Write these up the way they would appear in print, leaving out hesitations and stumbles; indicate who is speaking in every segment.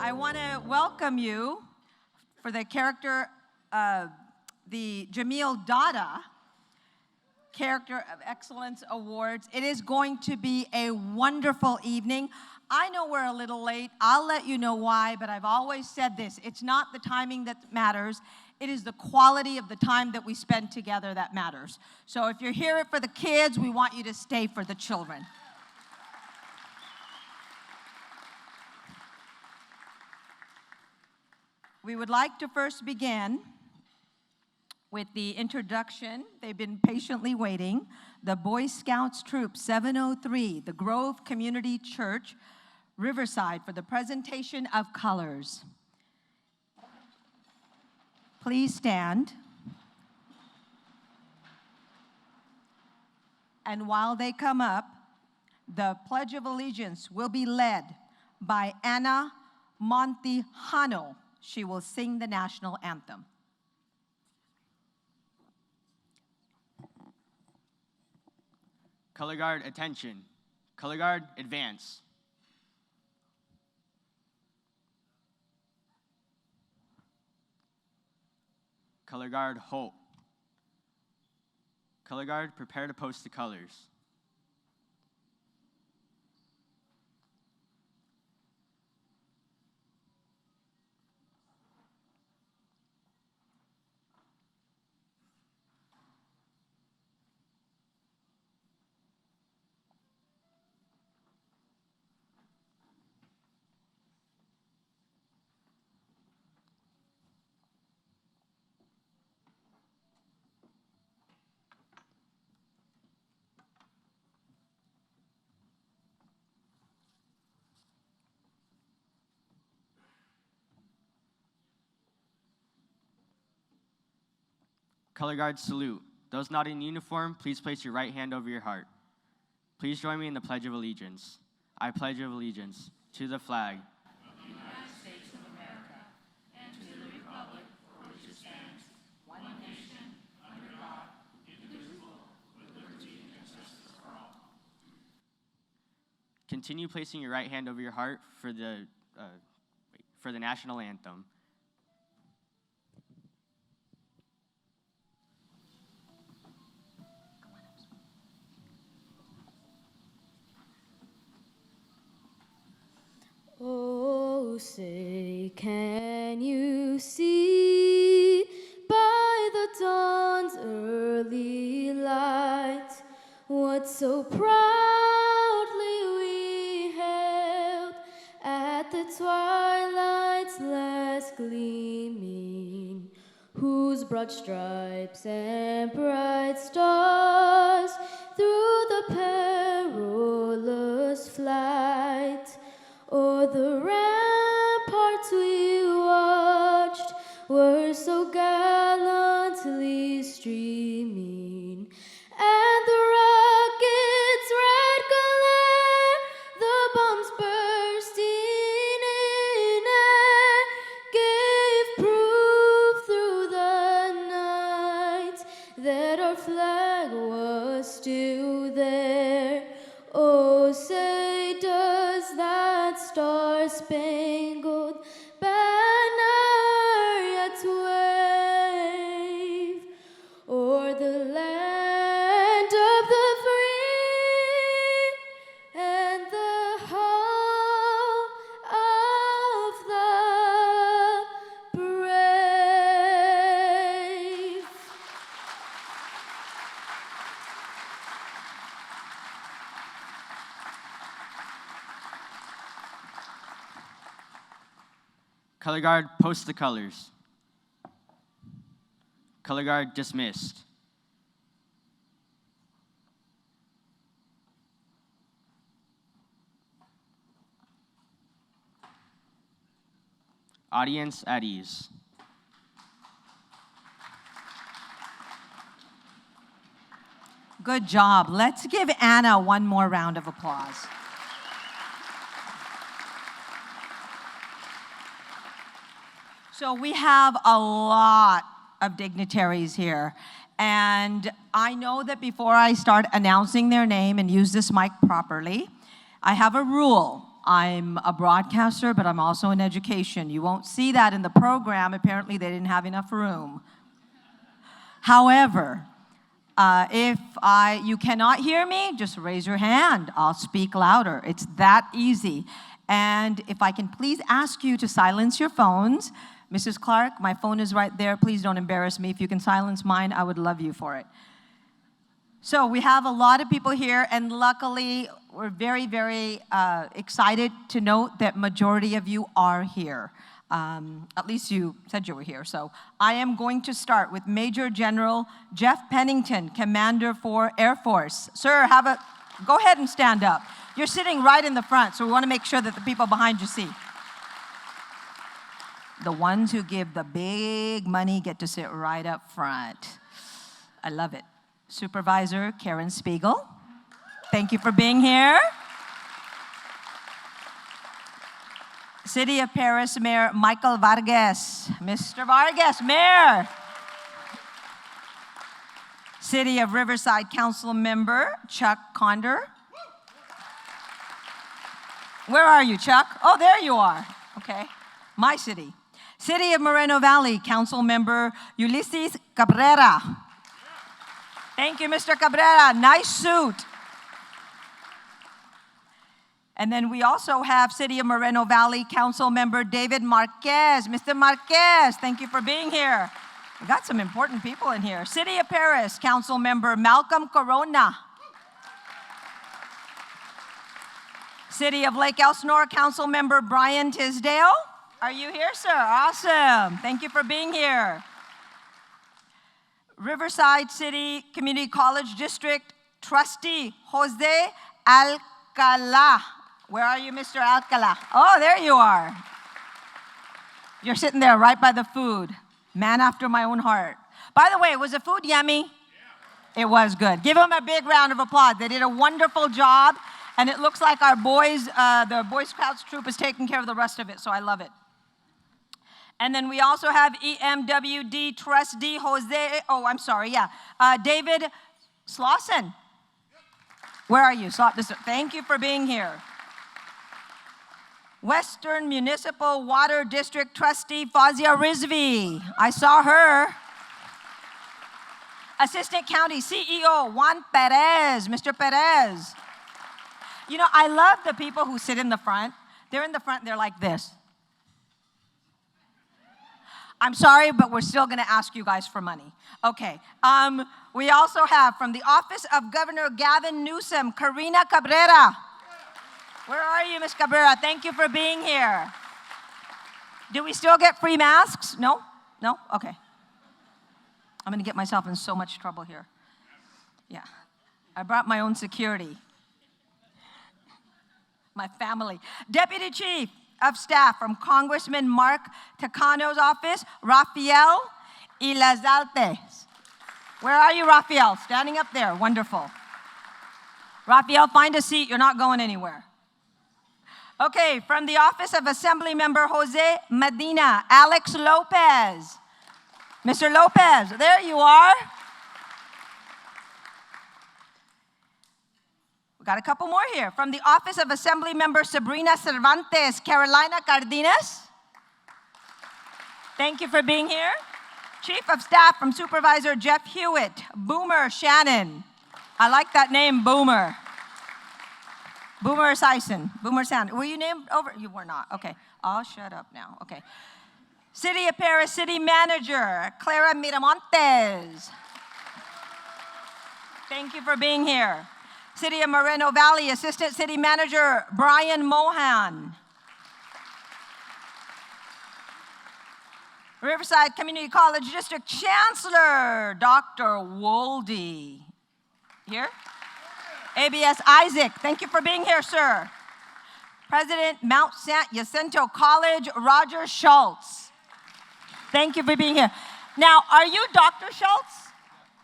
Speaker 1: I want to welcome you for the character, the Jamil Dada Character of Excellence Awards. It is going to be a wonderful evening. I know we're a little late. I'll let you know why, but I've always said this. It's not the timing that matters. It is the quality of the time that we spend together that matters. So if you're here for the kids, we want you to stay for the children. We would like to first begin with the introduction. They've been patiently waiting. The Boy Scouts Troop 703, the Grove Community Church, Riverside, for the presentation of colors. Please stand. And while they come up, the Pledge of Allegiance will be led by Ana Montijano. She will sing the national anthem.
Speaker 2: Color Guard, attention. Color Guard, advance. Color Guard, halt. Color Guard, prepare to post the colors. Color Guard, salute. Those not in uniform, please place your right hand over your heart. Please join me in the Pledge of Allegiance. I pledge allegiance to the flag
Speaker 3: of the United States of America and to the republic for which it stands, one nation, under God, indivisible, with liberty and justice for all.
Speaker 2: Continue placing your right hand over your heart for the national anthem.
Speaker 4: Oh, say, can you see by the dawn's early light what so proudly we hailed at the twilight's last gleaming, whose broad stripes and bright stars through the perilous flight o'er the ramparts we watched were so gallantly streaming, and the rocket's red glare, the bombs bursting in air, gave proof through the night that our flag was still there. Oh, say, does that star-spangled banner yet wave o'er the land of the free and the home of the brave?
Speaker 2: Color Guard, post the colors. Color Guard, dismissed. Audience at ease.
Speaker 1: Good job. Let's give Anna one more round of applause. So we have a lot of dignitaries here. And I know that before I start announcing their name and use this mic properly, I have a rule. I'm a broadcaster, but I'm also in education. You won't see that in the program. Apparently, they didn't have enough room. However, if you cannot hear me, just raise your hand. I'll speak louder. It's that easy. And if I can please ask you to silence your phones. Mrs. Clark, my phone is right there. Please don't embarrass me. If you can silence mine, I would love you for it. So we have a lot of people here, and luckily, we're very, very excited to note that majority of you are here. At least you said you were here. So I am going to start with Major General Jeff Pennington, Commander for Air Force. Sir, go ahead and stand up. You're sitting right in the front, so we want to make sure that the people behind you see. The ones who give the big money get to sit right up front. I love it. Supervisor Karen Spiegel, thank you for being here. City of Paris Mayor Michael Vargas. Mr. Vargas, Mayor. City of Riverside Council Member Chuck Condor. Where are you, Chuck? Oh, there you are. Okay, my city. City of Moreno Valley Council Member Ulysses Cabrera. Thank you, Mr. Cabrera. Nice suit. And then we also have City of Moreno Valley Council Member David Marquez. Mr. Marquez, thank you for being here. We got some important people in here. City of Paris Council Member Malcolm Corona. City of Lake Elsinore Council Member Brian Tisdale. Are you here, sir? Awesome. Thank you for being here. Riverside City Community College District Trustee Jose Alcala. Where are you, Mr. Alcala? Oh, there you are. You're sitting there right by the food. Man after my own heart. By the way, was the food yummy? Yeah. It was good. Give them a big round of applause. They did a wonderful job, and it looks like our boys, the Boy Scouts troop is taking care of the rest of it, so I love it. And then we also have EMWD Trustee David Slauson. Where are you? Thank you for being here. Western Municipal Water District Trustee Fazia Rizvi. I saw her. Assistant County CEO Juan Perez. Mr. Perez. You know, I love the people who sit in the front. They're in the front and they're like this. I'm sorry, but we're still going to ask you guys for money. Okay. We also have from the Office of Governor Gavin Newsom, Karina Cabrera. Where are you, Ms. Cabrera? Thank you for being here. Do we still get free masks? No? No? Okay. I'm going to get myself in so much trouble here. Yeah. I brought my own security. My family. Deputy Chief of Staff from Congressman Mark Takano's office, Rafael Ilazaltes. Where are you, Rafael? Standing up there. Wonderful. Rafael, find a seat. You're not going anywhere. Okay, from the Office of Assembly Member Jose Medina, Alex Lopez. Mr. Lopez, there you are. We got a couple more here. From the Office of Assembly Member Sabrina Cervantes, Carolina Cardenas. Thank you for being here. Chief of Staff from Supervisor Jeff Hewitt, Boomer Shannon. I like that name, Boomer. Boomer Sison, Boomer Sound. Were you named over? You were not. Okay. I'll shut up now. Okay. City of Paris City Manager, Clara Miramontes. Thank you for being here. City of Moreno Valley Assistant City Manager, Brian Mohan. Riverside Community College District Chancellor, Dr. Wolde. Here? ABS Isaac, thank you for being here, sir. President Mount San Jacinto College, Roger Schultz. Thank you for being here. Now, are you Dr. Schultz?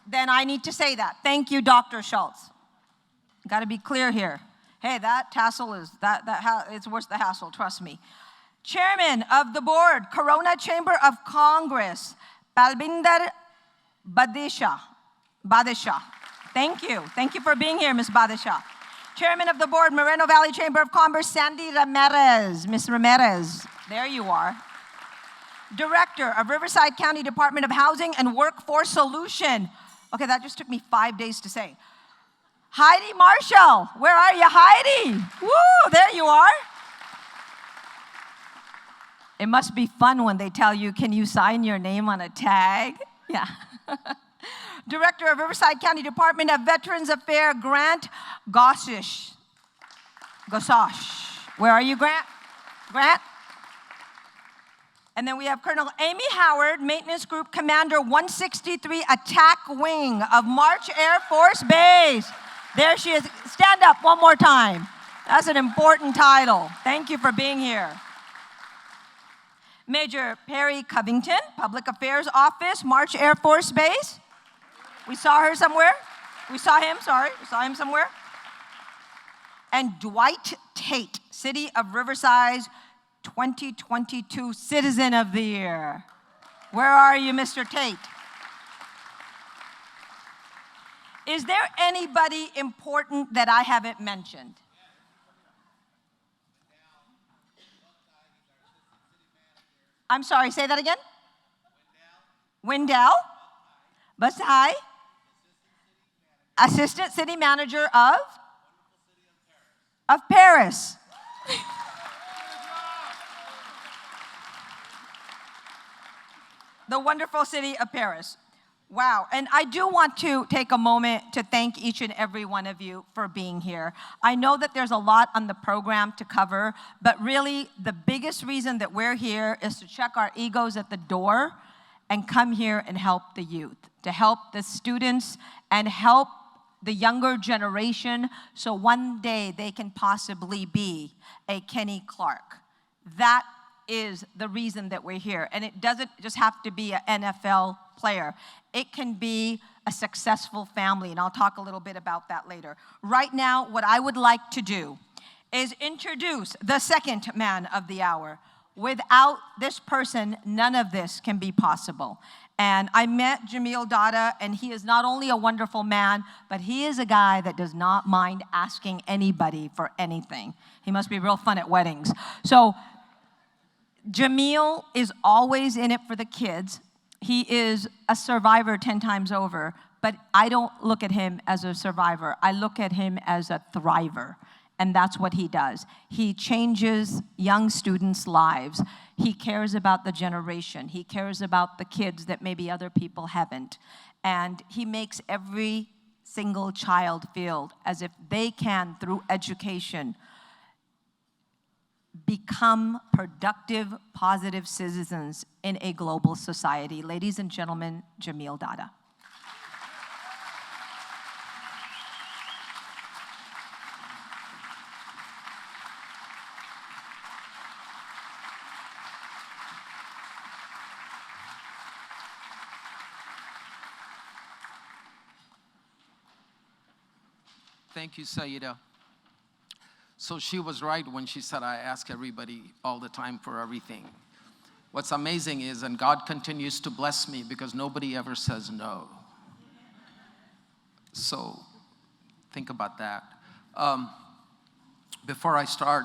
Speaker 1: Then I need to say that. Thank you, Dr. Schultz. Got to be clear here. Hey, that tassel is, it's worth the hassle, trust me. Chairman of the board, Corona Chamber of Congress, Balbinder Badisha. Thank you. Thank you for being here, Ms. Badisha. Chairman of the Board, Moreno Valley Chamber of Commerce, Sandy Ramirez. Miss Ramirez, there you are. Director of Riverside County Department of Housing and Workforce Solution. Okay, that just took me 5 days to say. Heidi Marshall, where are you, Heidi? Woo, there you are. It must be fun when they tell you, can you sign your name on a tag? Yeah. Director of Riverside County Department of Veterans Affairs, Grant Gossish. Where are you, Grant? Grant? And then we have Colonel Amy Howard, Maintenance Group Commander 163 Attack Wing of March Air Force Base. There she is. Stand up one more time. That's an important title. Thank you for being here. Major Perry Covington, Public Affairs Office, March Air Force Base. We saw her somewhere. We saw him somewhere. And Dwight Tate, City of Riverside's 2022 Citizen of the Year. Where are you, Mr. Tate? Is there anybody important that I haven't mentioned? I'm sorry, say that again? Wendell Basai, Assistant City Manager of Paris. The wonderful city of Paris. Wow, and I do want to take a moment to thank each and every one of you for being here. I know that there's a lot on the program to cover, but really the biggest reason that we're here is to check our egos at the door and come here and help the youth, to help the students and help the younger generation so one day they can possibly be a Kenny Clark. That is the reason that we're here. And it doesn't just have to be an NFL player. It can be a successful family, and I'll talk a little bit about that later. Right now, what I would like to do is introduce the second man of the hour. Without this person, none of this can be possible. And I met Jamil Dada, and he is not only a wonderful man, but he is a guy that does not mind asking anybody for anything. He must be real fun at weddings. So Jamil is always in it for the kids. He is a survivor 10 times over, but I don't look at him as a survivor. I look at him as a thriver, and that's what he does. He changes young students' lives. He cares about the generation. He cares about the kids that maybe other people haven't, and he makes every single child feel as if they can, through education, become productive, positive citizens in a global society. Ladies and gentlemen, Jamil Dada.
Speaker 5: Thank you, Saida. So she was right when she said, I ask everybody all the time for everything. What's amazing is, and God continues to bless me because nobody ever says no. So think about that. Before I start,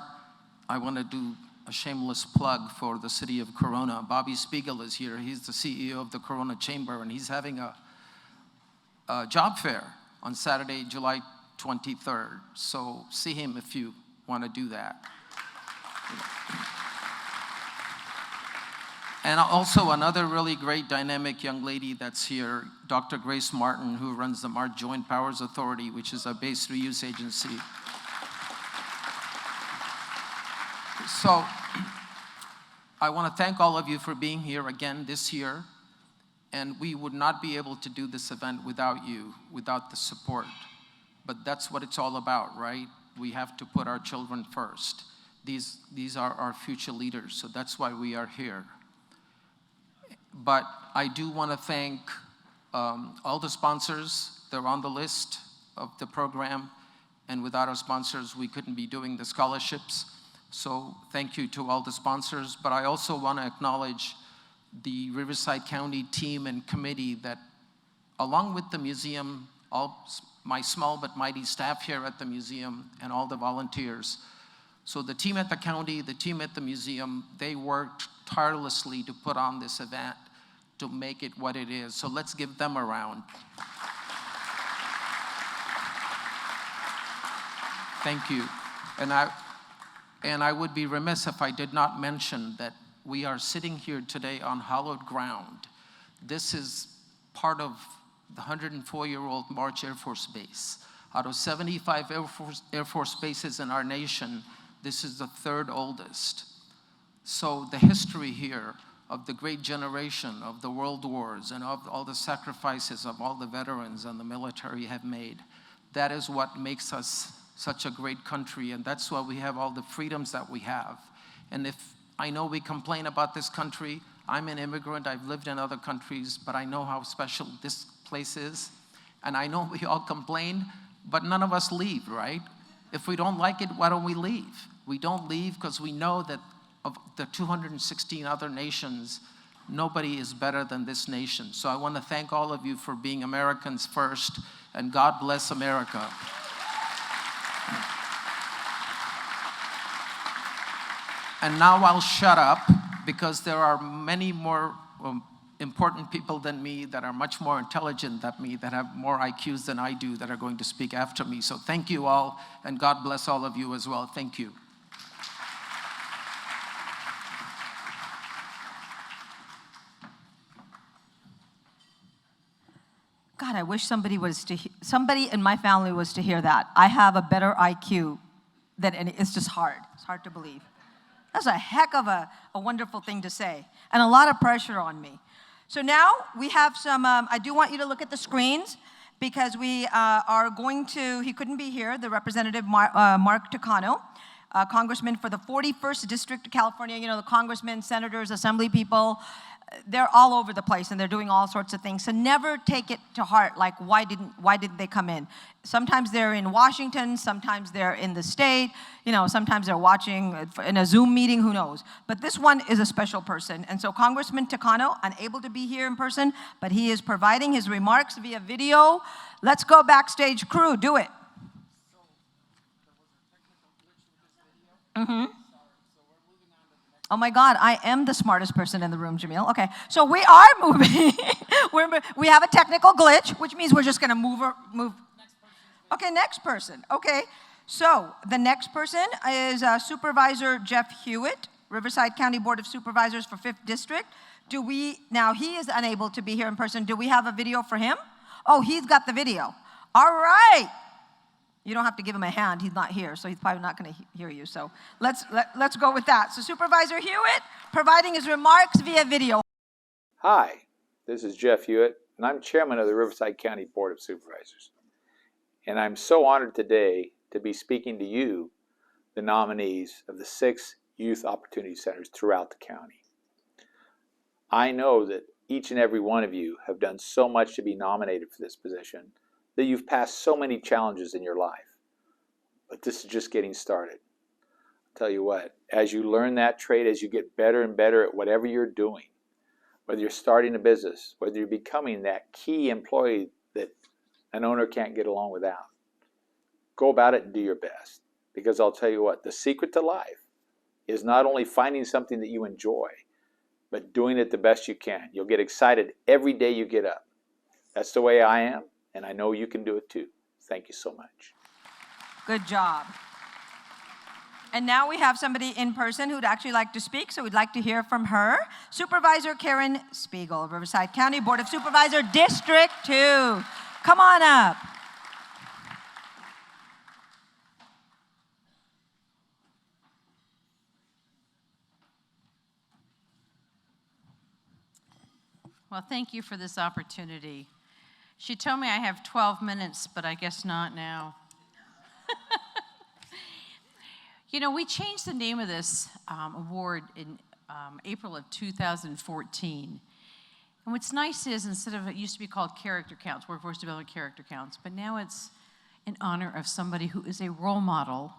Speaker 5: I want to do a shameless plug for the city of Corona. Bobby Spiegel is here. He's the CEO of the Corona Chamber, and he's having a job fair on Saturday, July 23rd. So see him if you want to do that. And also another really great dynamic young lady that's here, Dr. Grace Martin, who runs the Mart Joint Powers Authority, which is a base reuse agency. So I want to thank all of you for being here again this year. And we would not be able to do this event without you, without the support. But that's what it's all about, right? We have to put our children first. These are our future leaders, so that's why we are here. But I do want to thank all the sponsors. They're on the list of the program, and without our sponsors, we couldn't be doing the scholarships. So thank you to all the sponsors, but I also want to acknowledge the Riverside County team and committee that, along with the museum, my small but mighty staff here at the museum, and all the volunteers. So the team at the county, the team at the museum, they worked tirelessly to put on this event to make it what it is. So let's give them a round. Thank you. And I would be remiss if I did not mention that we are sitting here today on hallowed ground. This is part of the 104-year-old March Air Force Base. Out of 75 Air Force bases in our nation, this is the third oldest. So the history here of the great generation of the world wars and of all the sacrifices of all the veterans and the military have made, that is what makes us such a great country, and that's why we have all the freedoms that we have. And if I know we complain about this country, I'm an immigrant, I've lived in other countries, but I know how special this place is. And I know we all complain, but none of us leave, right? If we don't like it, why don't we leave? We don't leave because we know that of the 216 other nations, nobody is better than this nation. So I want to thank all of you for being Americans first, and God bless America. And now I'll shut up, because there are many more important people than me that are much more intelligent than me, that have more IQs than I do, that are going to speak after me. So thank you all, and God bless all of you as well. Thank you.
Speaker 1: God, I wish somebody in my family was to hear that. I have a better IQ and it's just hard. It's hard to believe. That's a heck of a wonderful thing to say, and a lot of pressure on me. So now we have some, I do want you to look at the screens, because we are going to, he couldn't be here, the Representative Mark Takano, Congressman for the 41st District of California. You know, the congressmen, senators, assembly people, they're all over the place, and they're doing all sorts of things. So never take it to heart, like, why didn't they come in? Sometimes they're in Washington, sometimes they're in the state, you know, sometimes they're watching in a Zoom meeting, who knows? But this one is a special person. And so Congressman Takano, unable to be here in person, but he is providing his remarks via video. Let's go backstage crew, do it. Mm-hmm. Oh my God, I am the smartest person in the room, Jamil. Okay, so we are moving. We have a technical glitch, which means we're just gonna move. Okay, next person. Okay, so the next person is Supervisor Jeff Hewitt, Riverside County Board of Supervisors for 5th District. Now he is unable to be here in person. Do we have a video for him? Oh, he's got the video. All right. You don't have to give him a hand. He's not here, so he's probably not going to hear you. So let's go with that. So Supervisor Hewitt providing his remarks via video.
Speaker 6: Hi, this is Jeff Hewitt, and I'm chairman of the Riverside County Board of Supervisors. And I'm so honored today to be speaking to you, the nominees of the 6 youth opportunity centers throughout the county. I know that each and every one of you have done so much to be nominated for this position, that you've passed so many challenges in your life. But this is just getting started. I'll tell you what, as you learn that trade, as you get better and better at whatever you're doing, whether you're starting a business, whether you're becoming that key employee that an owner can't get along without, go about it and do your best. Because I'll tell you what, the secret to life is not only finding something that you enjoy, but doing it the best you can. You'll get excited every day you get up. That's the way I am. And I know you can do it too. Thank you so much.
Speaker 1: Good job. And now we have somebody in person who'd actually like to speak, so we'd like to hear from her. Supervisor Karen Spiegel, Riverside County Board of Supervisor, District 2. Come on up.
Speaker 3: Well, thank you for this opportunity. She told me I have 12 minutes, but I guess not now. You know, we changed the name of this award in April of 2014. And what's nice is, instead of, it used to be called Character Counts, Workforce Development Character Counts, but now it's in honor of somebody who is a role model,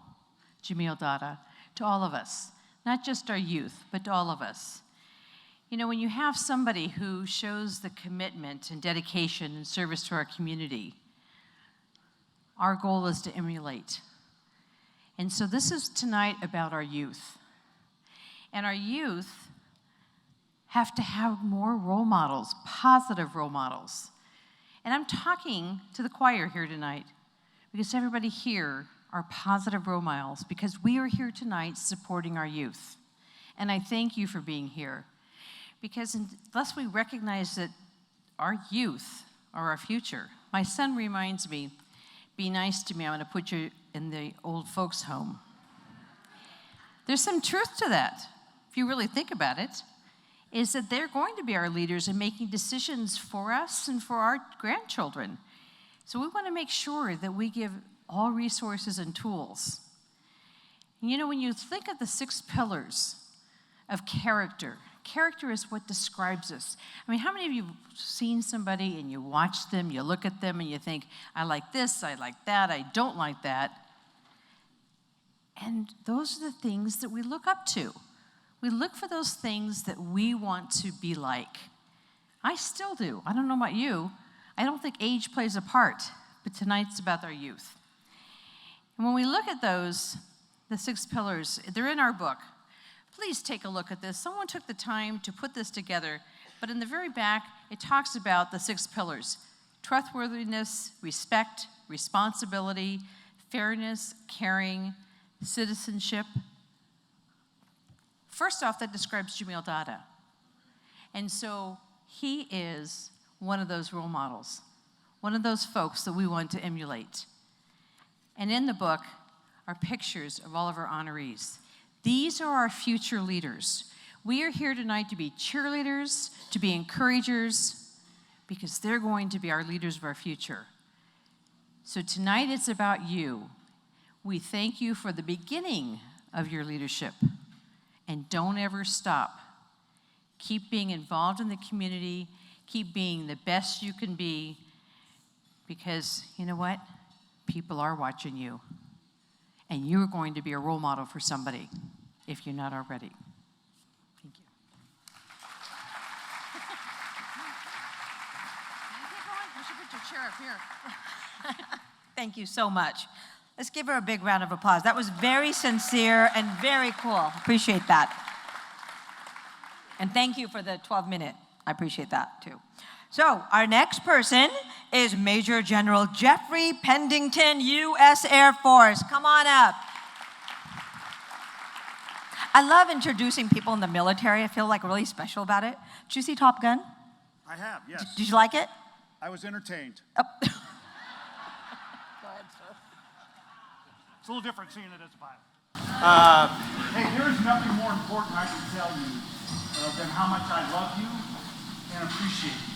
Speaker 3: Jamil Dada, to all of us. Not just our youth, but to all of us. You know, when you have somebody who shows the commitment and dedication and service to our community, our goal is to emulate. And so this is tonight about our youth. And our youth have to have more role models, positive role models. And I'm talking to the choir here tonight because everybody here are positive role models because we are here tonight supporting our youth. And I thank you for being here because unless we recognize that our youth are our future. My son reminds me, be nice to me, I'm gonna put you in the old folks' home. There's some truth to that, if you really think about it, is that they're going to be our leaders in making decisions for us and for our grandchildren. So we wanna make sure that we give all resources and tools. And you know, when you think of the 6 pillars of character, character is what describes us. I mean, how many of you have seen somebody and you watch them, you look at them and you think, I like this, I like that, I don't like that. And those are the things that we look up to. We look for those things that we want to be like. I still do. I don't know about you. I don't think age plays a part, but tonight's about our youth. And when we look at those, the 6 pillars, they're in our book. Please take a look at this. Someone took the time to put this together, but in the very back, it talks about the 6 pillars: trustworthiness, respect, responsibility, fairness, caring, citizenship. First off, that describes Jamil Dada. And so he is one of those role models, one of those folks that we want to emulate. And in the book are pictures of all of our honorees. These are our future leaders. We are here tonight to be cheerleaders, to be encouragers, because they're going to be our leaders of our future. So tonight it's about you. We thank you for the beginning of your leadership. And don't ever stop. Keep being involved in the community. Keep being the best you can be, because you know what? People are watching you. And you're going to be a role model for somebody if you're not already. Thank you. We should put your chair up here.
Speaker 1: Thank you so much. Let's give her a big round of applause. That was very sincere and very cool. Appreciate that. And thank you for the 12-minute. I appreciate that too. So our next person is Major General Jeffrey Pendington, U.S. Air Force. Come on up. I love introducing people in the military. I feel like really special about it. Did you see Top Gun?
Speaker 7: I have, yes.
Speaker 1: Did you like it?
Speaker 7: I was entertained.
Speaker 1: Oh.
Speaker 7: Go ahead, sir. It's a little different seeing it as a pilot. Hey, there's nothing more important I can tell you than how much I love you and appreciate you.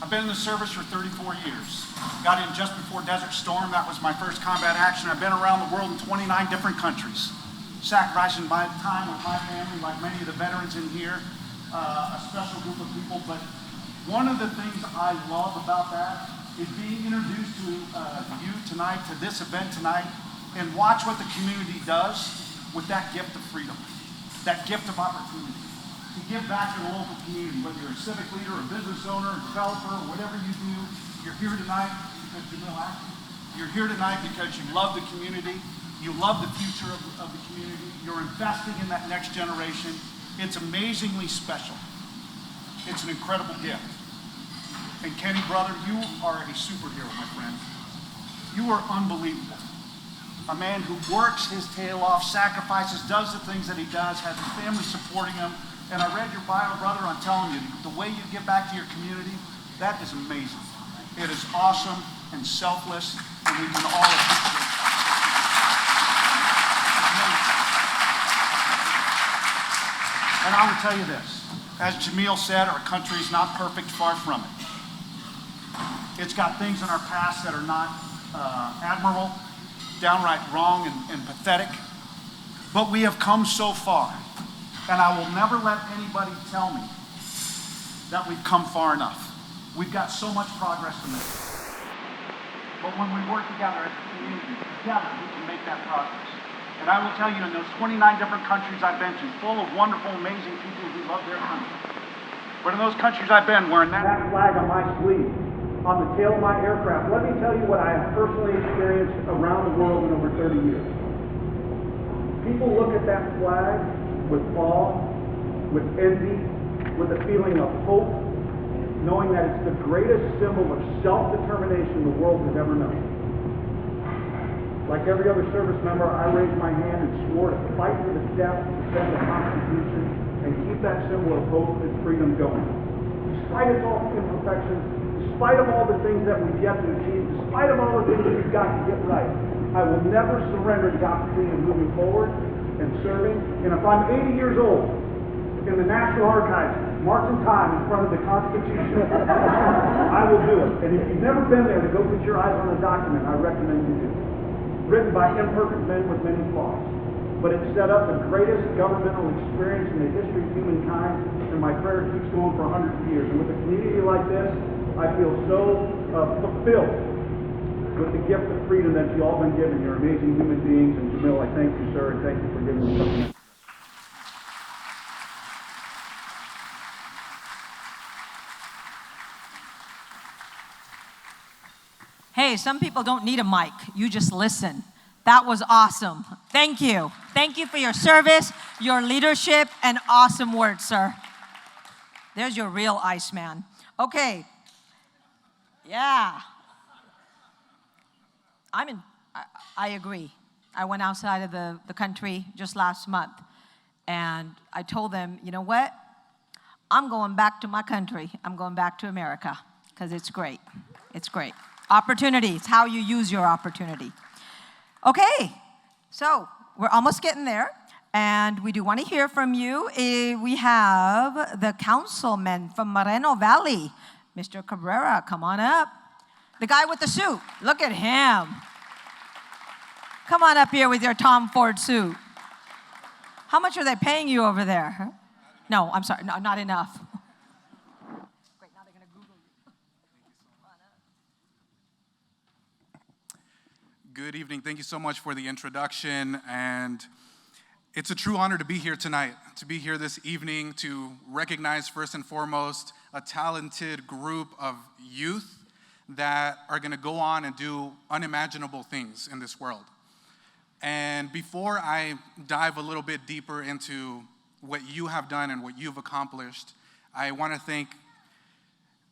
Speaker 7: I've been in the service for 34 years. Got in just before Desert Storm. That was my first combat action. I've been around the world in 29 different countries, sacrificing my time with my family, like many of the veterans in here, a special group of people. But one of the things I love about that is being introduced to you tonight, to this event tonight, and watch what the community does with that gift of freedom, that gift of opportunity. To give back to the local community, whether you're a civic leader, a business owner, a developer, whatever you do, you're here tonight because Jamil asked you. You're here tonight because you love the community, you love the future of the community, you're investing in that next generation. It's amazingly special. It's an incredible gift. And Kenny, brother, you are a superhero, my friend. You are unbelievable. A man who works his tail off, sacrifices, does the things that he does, has a family supporting him. And I read your bio, brother. I'm telling you, the way you give back to your community, that is amazing. It is awesome and selfless, and we can all appreciate it. And I will tell you this. As Jamil said, our country is not perfect, far from it. It's got things in our past that are not admirable, downright wrong and pathetic. But we have come so far. And I will never let anybody tell me that we've come far enough. We've got so much progress to make. But when we work together as a community, together we can make that progress. And I will tell you, in those 29 different countries I've been to, full of wonderful, amazing people who love their country. But in those countries I've been, wearing that flag on my sleeve,
Speaker 8: on the tail of my aircraft, let me tell you what I have personally experienced around the world in over 30 years. People look at that flag with awe, with envy, with a feeling of hope, knowing that it's the greatest symbol of self-determination the world has ever known. Like every other service member, I raised my hand and swore to fight to the death to defend the Constitution and keep that symbol of hope and freedom going. Despite its all imperfections, despite of all the things that we've yet to achieve, despite of all the things that we've got to get right, I will never surrender the opportunity of moving forward and serving. And if I'm 80 years old in the National Archives, marching time in front of the Constitution, I will do it. And if you've never been there to go put your eyes on the document, I recommend you do. Written by imperfect men with many flaws. But it set up the greatest governmental experience in the history of humankind, and my prayer keeps going for 100 years. And with a community like this, I feel so fulfilled with the gift of freedom that you all been given. You're amazing human beings, and Jamil, I thank you, sir, and thank you for giving me something.
Speaker 1: Hey, some people don't need a mic. You just listen. That was awesome. Thank you. Thank you for your service, your leadership, and awesome words, sir. There's your real Iceman. Okay. Yeah. I agree. I went outside of the country just last month, and I told them, you know what? I'm going back to my country. I'm going back to America, because it's great. It's great. Opportunity. It's how you use your opportunity. Okay, so we're almost getting there, and we do want to hear from you. We have the councilman from Moreno Valley, Mr. Cabrera. Come on up. The guy with the suit. Look at him. Come on up here with your Tom Ford suit. How much are they paying you over there? Huh? No, I'm sorry. No, not enough. Great, now they're going to Google you.
Speaker 9: Good evening. Thank you so much for the introduction. And it's a true honor to be here tonight, to be here this evening to recognize first and foremost a talented group of youth that are going to go on and do unimaginable things in this world. And before I dive a little bit deeper into what you have done and what you've accomplished, I want to thank,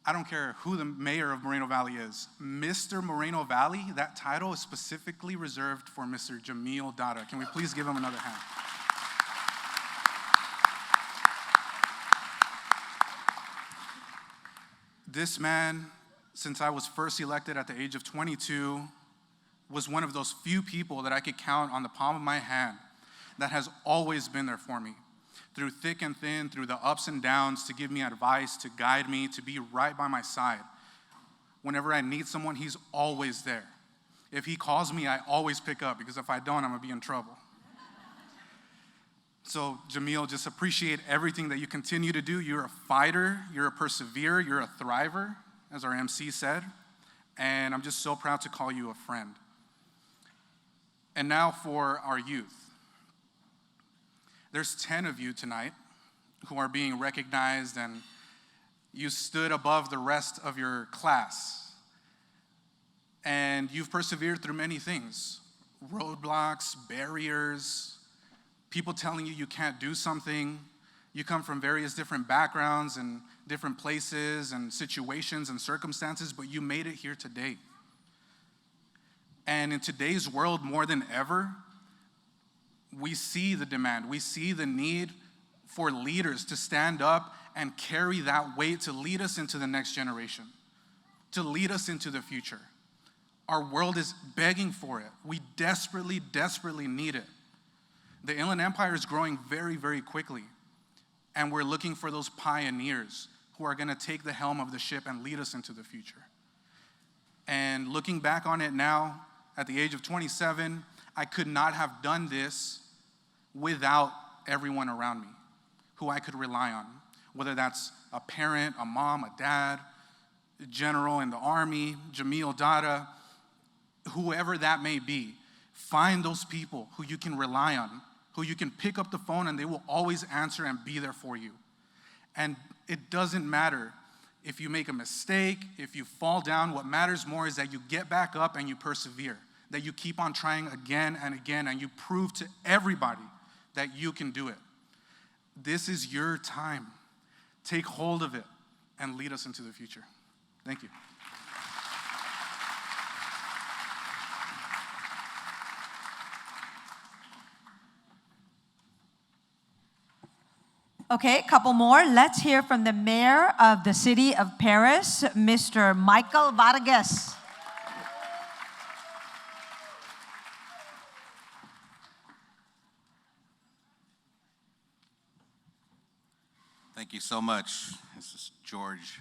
Speaker 9: I don't care who the mayor of Moreno Valley is, Mr. Moreno Valley. That title is specifically reserved for Mr. Jamil Dada. Can we please give him another hand? This man, since I was first elected at the age of 22, was one of those few people that I could count on the palm of my hand that has always been there for me, through thick and thin, through the ups and downs, to give me advice, to guide me, to be right by my side. Whenever I need someone, he's always there. If he calls me, I always pick up, because if I don't, I'm gonna be in trouble. So Jamil, just appreciate everything that you continue to do. You're a fighter, you're a perseverer, you're a thriver, as our MC said, and I'm just so proud to call you a friend. And now for our youth. There's 10 of you tonight who are being recognized, and you stood above the rest of your class. And you've persevered through many things: roadblocks, barriers, people telling you can't do something. You come from various different backgrounds and different places and situations and circumstances, but you made it here today. And in today's world, more than ever, we see the demand, we see the need for leaders to stand up and carry that weight to lead us into the next generation, to lead us into the future. Our world is begging for it. We desperately, desperately need it. The Inland Empire is growing very, very quickly, and we're looking for those pioneers who are gonna take the helm of the ship and lead us into the future. And looking back on it now, at the age of 27, I could not have done this without everyone around me who I could rely on, whether that's a parent, a mom, a dad, a general in the army, Jamil Dada, whoever that may be. Find those people who you can rely on, who you can pick up the phone and they will always answer and be there for you. And it doesn't matter if you make a mistake, if you fall down, what matters more is that you get back up and you persevere, that you keep on trying again and again, and you prove to everybody that you can do it. This is your time. Take hold of it and lead us into the future. Thank you.
Speaker 1: Okay, a couple more. Let's hear from the mayor of the city of Paris, Mr. Michael Vargas.
Speaker 10: Thank you so much. This is George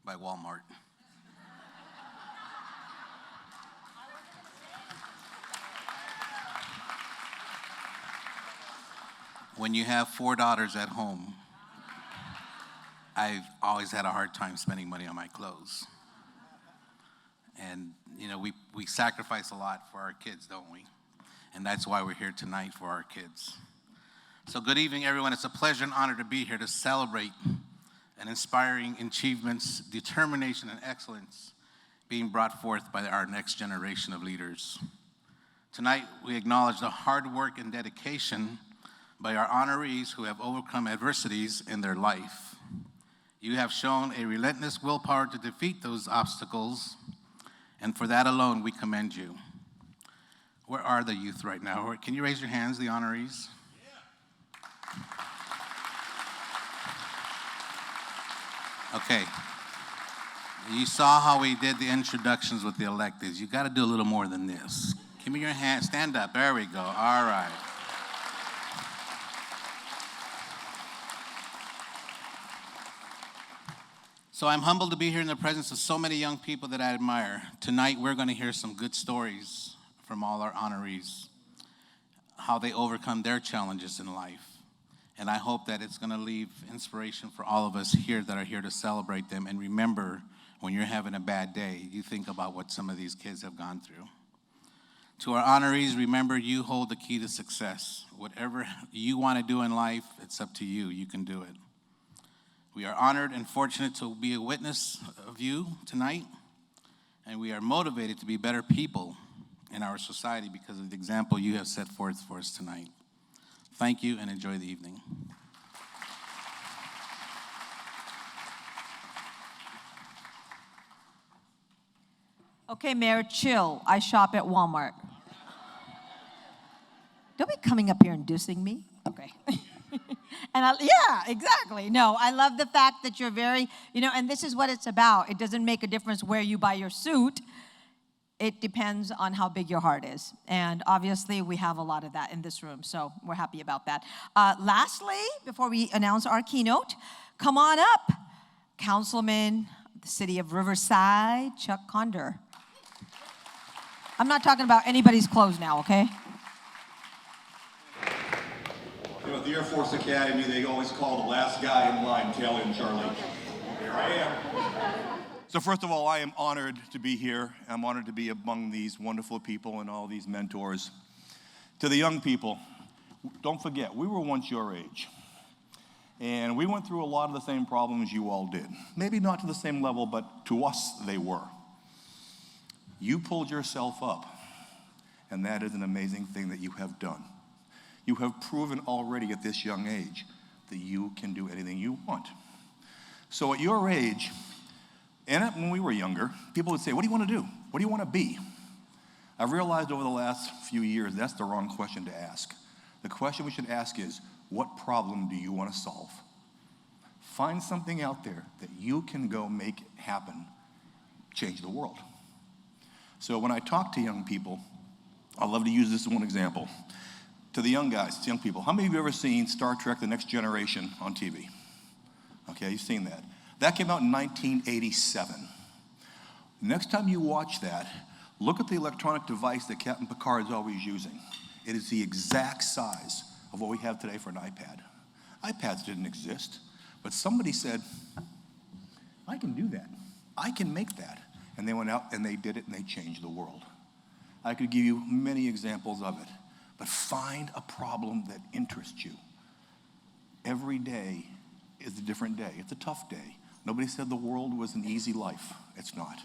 Speaker 10: by Walmart. When you have 4 daughters at home, I've always had a hard time spending money on my clothes. And, you know, we sacrifice a lot for our kids, don't we? And that's why we're here tonight, for our kids. So good evening, everyone. It's a pleasure and honor to be here to celebrate an inspiring achievements, determination, and excellence being brought forth by our next generation of leaders. Tonight, we acknowledge the hard work and dedication by our honorees who have overcome adversities in their life. You have shown a relentless willpower to defeat those obstacles, and for that alone, we commend you. Where are the youth right now? Can you raise your hands, the honorees? Okay. You saw how we did the introductions with the electeds. You got to do a little more than this. Give me your hand. Stand up. There we go. All right. So I'm humbled to be here in the presence of so many young people that I admire. Tonight, we're going to hear some good stories from all our honorees, how they overcome their challenges in life. And I hope that it's going to leave inspiration for all of us here that are here to celebrate them. And remember, when you're having a bad day, you think about what some of these kids have gone through. To our honorees, remember, you hold the key to success. Whatever you want to do in life, it's up to you. You can do it. We are honored and fortunate to be a witness of you tonight. And we are motivated to be better people in our society because of the example you have set forth for us tonight. Thank you and enjoy the evening.
Speaker 1: Okay, Mayor, chill. I shop at Walmart. Don't be coming up here and dissing me. Okay. Yeah, exactly. No, I love the fact that you're very, and this is what it's about. It doesn't make a difference where you buy your suit. It depends on how big your heart is. And obviously, we have a lot of that in this room, so we're happy about that. Lastly, before we announce our keynote, come on up, Councilman of the city of Riverside, Chuck Condor. I'm not talking about anybody's clothes now, okay?
Speaker 11: At the Air Force Academy, they always call the last guy in line, tail end Charlie. Here I am. So first of all, I am honored to be here. I'm honored to be among these wonderful people and all these mentors. To the young people, don't forget, we were once your age. And we went through a lot of the same problems you all did. Maybe not to the same level, but to us, they were. You pulled yourself up, and that is an amazing thing that you have done. You have proven already at this young age that you can do anything you want. So at your age, and when we were younger, people would say, what do you want to do? What do you want to be? I've realized over the last few years that's the wrong question to ask. The question we should ask is, what problem do you want to solve? Find something out there that you can go make happen, change the world. So when I talk to young people, I love to use this as one example. To the young guys, to young people, how many of you have ever seen Star Trek: The Next Generation on TV? Okay, you've seen that. That came out in 1987. Next time you watch that, look at the electronic device that Captain Picard is always using. It is the exact size of what we have today for an iPad. iPads didn't exist, but somebody said, I can do that. I can make that. And they went out and they did it and they changed the world. I could give you many examples of it, but find a problem that interests you. Every day is a different day. It's a tough day. Nobody said the world was an easy life. It's not.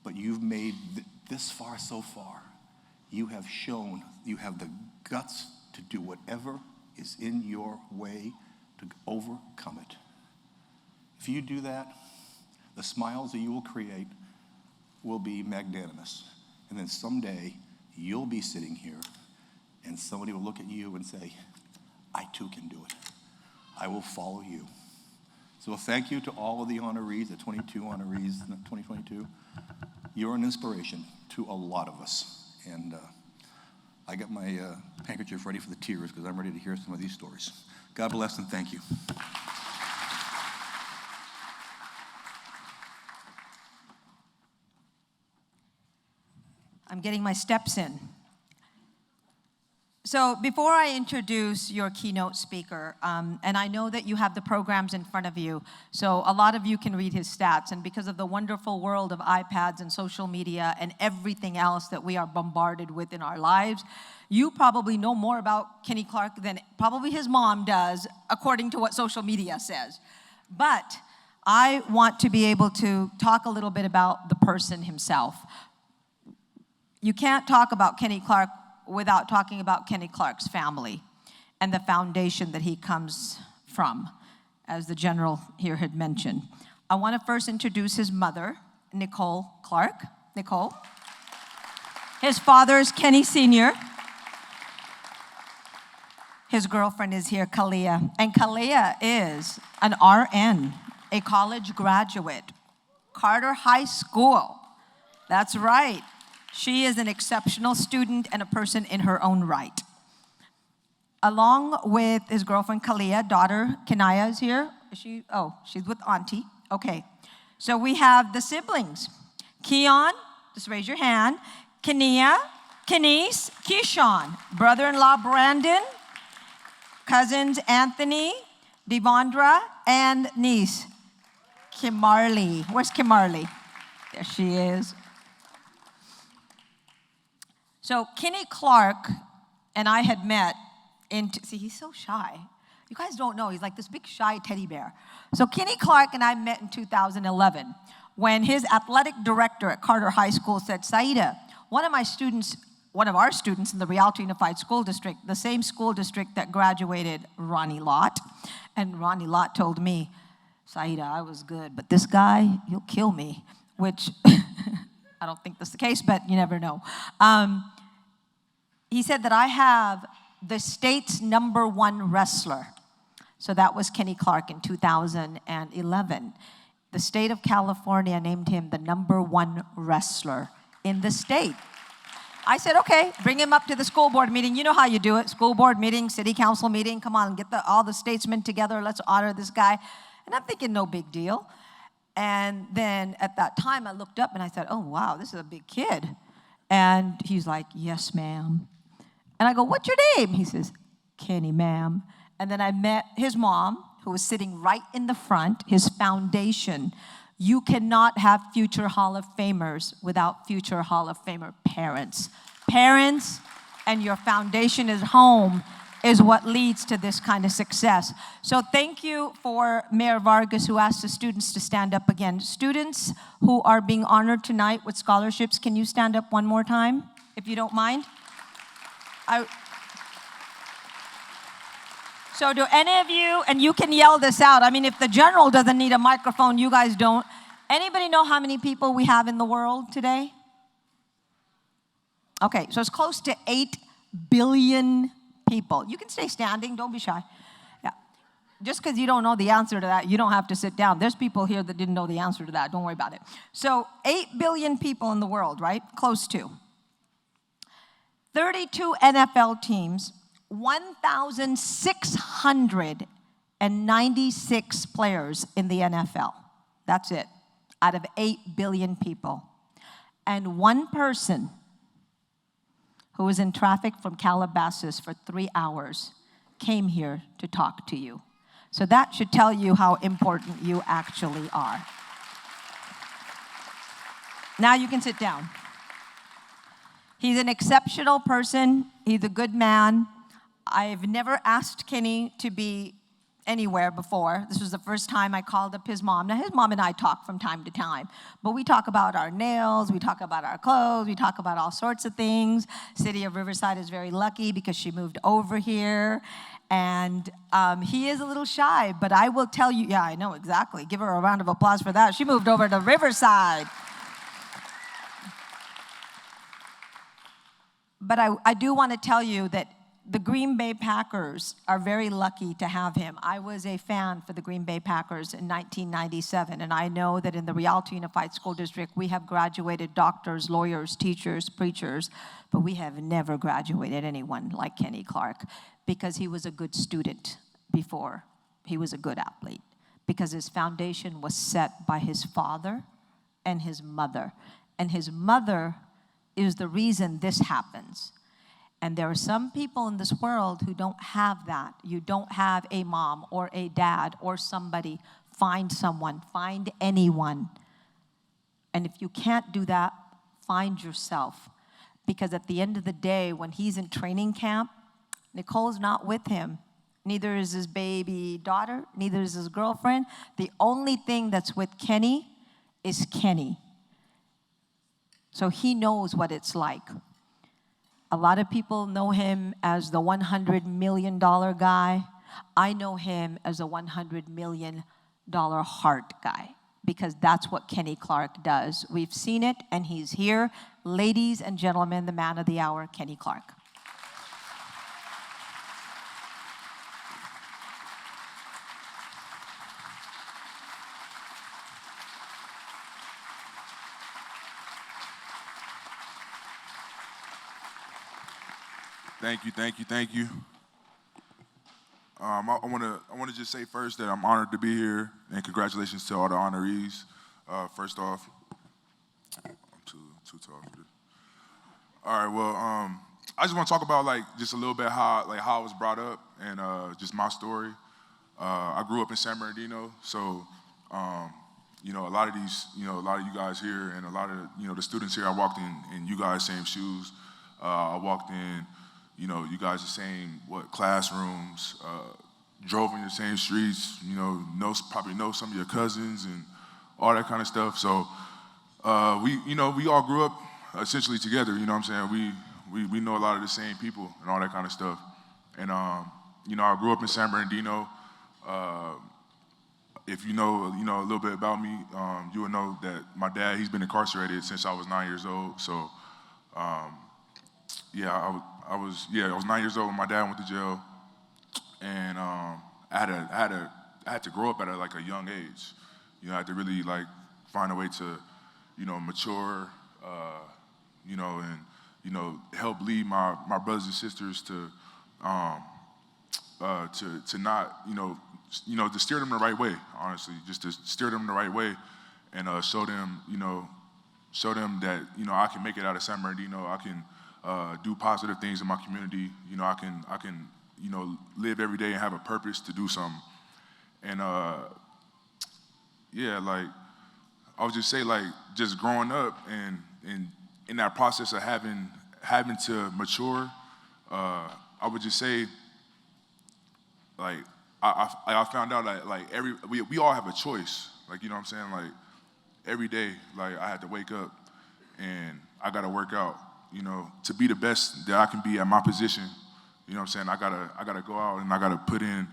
Speaker 11: But you've made this far so far. You have shown you have the guts to do whatever is in your way to overcome it. If you do that, the smiles that you will create will be magnanimous. And then someday, you'll be sitting here, and somebody will look at you and say, I too can do it. I will follow you. So thank you to all of the honorees, the 22 honorees in 2022. You're an inspiration to a lot of us. And I got my handkerchief ready for the tears because I'm ready to hear some of these stories. God bless and thank you.
Speaker 1: I'm getting my steps in. So before I introduce your keynote speaker, and I know that you have the programs in front of you, so a lot of you can read his stats, and because of the wonderful world of iPads and social media and everything else that we are bombarded with in our lives, you probably know more about Kenny Clark than probably his mom does, according to what social media says. But I want to be able to talk a little bit about the person himself. You can't talk about Kenny Clark without talking about Kenny Clark's family and the foundation that he comes from, as the general here had mentioned. I want to first introduce his mother, Nicole Clark. Nicole. His father is Kenny Sr. His girlfriend is here, Kalia. And Kalia is an RN, a college graduate, Carter High School. That's right. She is an exceptional student and a person in her own right. Along with his girlfriend, Kalia, daughter, Kenaya is here. Is she? Oh, she's with Auntie. Okay. So we have the siblings. Keon, just raise your hand. Kenia, Kenise, Keyshawn. Brother-in-law, Brandon. Cousins, Anthony, Devondra, and niece, Kimarley. Where's Kimarley? There she is. So Kenny Clark and I had met see, he's so shy. You guys don't know, he's like this big shy teddy bear. So Kenny Clark and I met in 2011 when his athletic director at Carter High School said, Saida, one of our students in the Rialto Unified School District, the same school district that graduated Ronnie Lott, and Ronnie Lott told me, Saida, I was good, but this guy, he'll kill me, which I don't think that's the case, but you never know. He said that I have the state's #1 wrestler. So that was Kenny Clark in 2011. The state of California named him the #1 wrestler in the state. I said, okay, bring him up to the school board meeting. You know how you do it. School board meeting, city council meeting. Come on, get all the statesmen together. Let's honor this guy. And I'm thinking, no big deal. And then at that time, I looked up and I said, oh, wow, this is a big kid. And he's like, yes, ma'am. And I go, what's your name? He says, Kenny, ma'am. And then I met his mom, who was sitting right in the front, his foundation. You cannot have future Hall of Famers without future Hall of Famer parents. Parents and your foundation is home is what leads to this kind of success. So thank you for Mayor Vargas, who asked the students to stand up again. Students who are being honored tonight with scholarships, can you stand up one more time, if you don't mind? So do any of you, and you can yell this out, I mean, if the general doesn't need a microphone, you guys don't. Anybody know how many people we have in the world today? Okay, so it's close to 8 billion people. You can stay standing, don't be shy. Yeah. Just because you don't know the answer to that, you don't have to sit down. There's people here that didn't know the answer to that. Don't worry about it. So 8 billion people in the world, right? Close to. 32 NFL teams, 1,696 players in the NFL. That's it, out of 8 billion people. And one person who was in traffic from Calabasas for 3 hours came here to talk to you. So that should tell you how important you actually are. Now you can sit down. He's an exceptional person. He's a good man. I've never asked Kenny to be anywhere before. This was the first time I called up his mom. Now, his mom and I talk from time to time, but we talk about our nails, we talk about our clothes, we talk about all sorts of things. City of Riverside is very lucky because she moved over here, and he is a little shy, but I will tell you, yeah, I know exactly. Give her a round of applause for that. She moved over to Riverside. But I do want to tell you that the Green Bay Packers are very lucky to have him. I was a fan for the Green Bay Packers in 1997, and I know that in the Rialto Unified School District, we have graduated doctors, lawyers, teachers, preachers, but we have never graduated anyone like Kenny Clark because he was a good student before he was a good athlete, because his foundation was set by his father and his mother. And his mother is the reason this happens. And there are some people in this world who don't have that. You don't have a mom or a dad or somebody. Find someone, find anyone. And if you can't do that, find yourself. Because at the end of the day, when he's in training camp, Nicole's not with him. Neither is his baby daughter, neither is his girlfriend. The only thing that's with Kenny is Kenny. So he knows what it's like. A lot of people know him as the $100 million guy. I know him as a $100 million heart guy, because that's what Kenny Clark does. We've seen it, and he's here. Ladies and gentlemen, the man of the hour, Kenny Clark.
Speaker 12: Thank you. I want to just say first that I'm honored to be here, and congratulations to all the honorees. First off, I'm too tall for this. All right, well, I just want to talk about just a little bit how I was brought up and just my story. I grew up in San Bernardino, so a lot of you guys here and a lot of the students here, I walked in you guys' same shoes. I walked in. You guys the same, classrooms, drove in the same streets, probably know some of your cousins and all that kind of stuff. So we all grew up essentially together, you know what I'm saying? We know a lot of the same people and all that kind of stuff. And, I grew up in San Bernardino. If you know a little bit about me, you would know that my dad, he's been incarcerated since I was 9 years old. So, I was 9 years old when my dad went to jail, and I had to grow up at a young age. I had to really find a way to, mature, and help lead my brothers and sisters to not, to steer them the right way. Honestly, just to steer them the right way, and show them that I can make it out of San Bernardino. I can. Do positive things in my community. I can live every day and have a purpose to do something. And I would just say just growing up and in that process of having to mature, I would just say I found out that we all have a choice. You know what I'm saying? Every day, I had to wake up and I got to work out. To be the best that I can be at my position, you know what I'm saying? I gotta go out and I gotta put in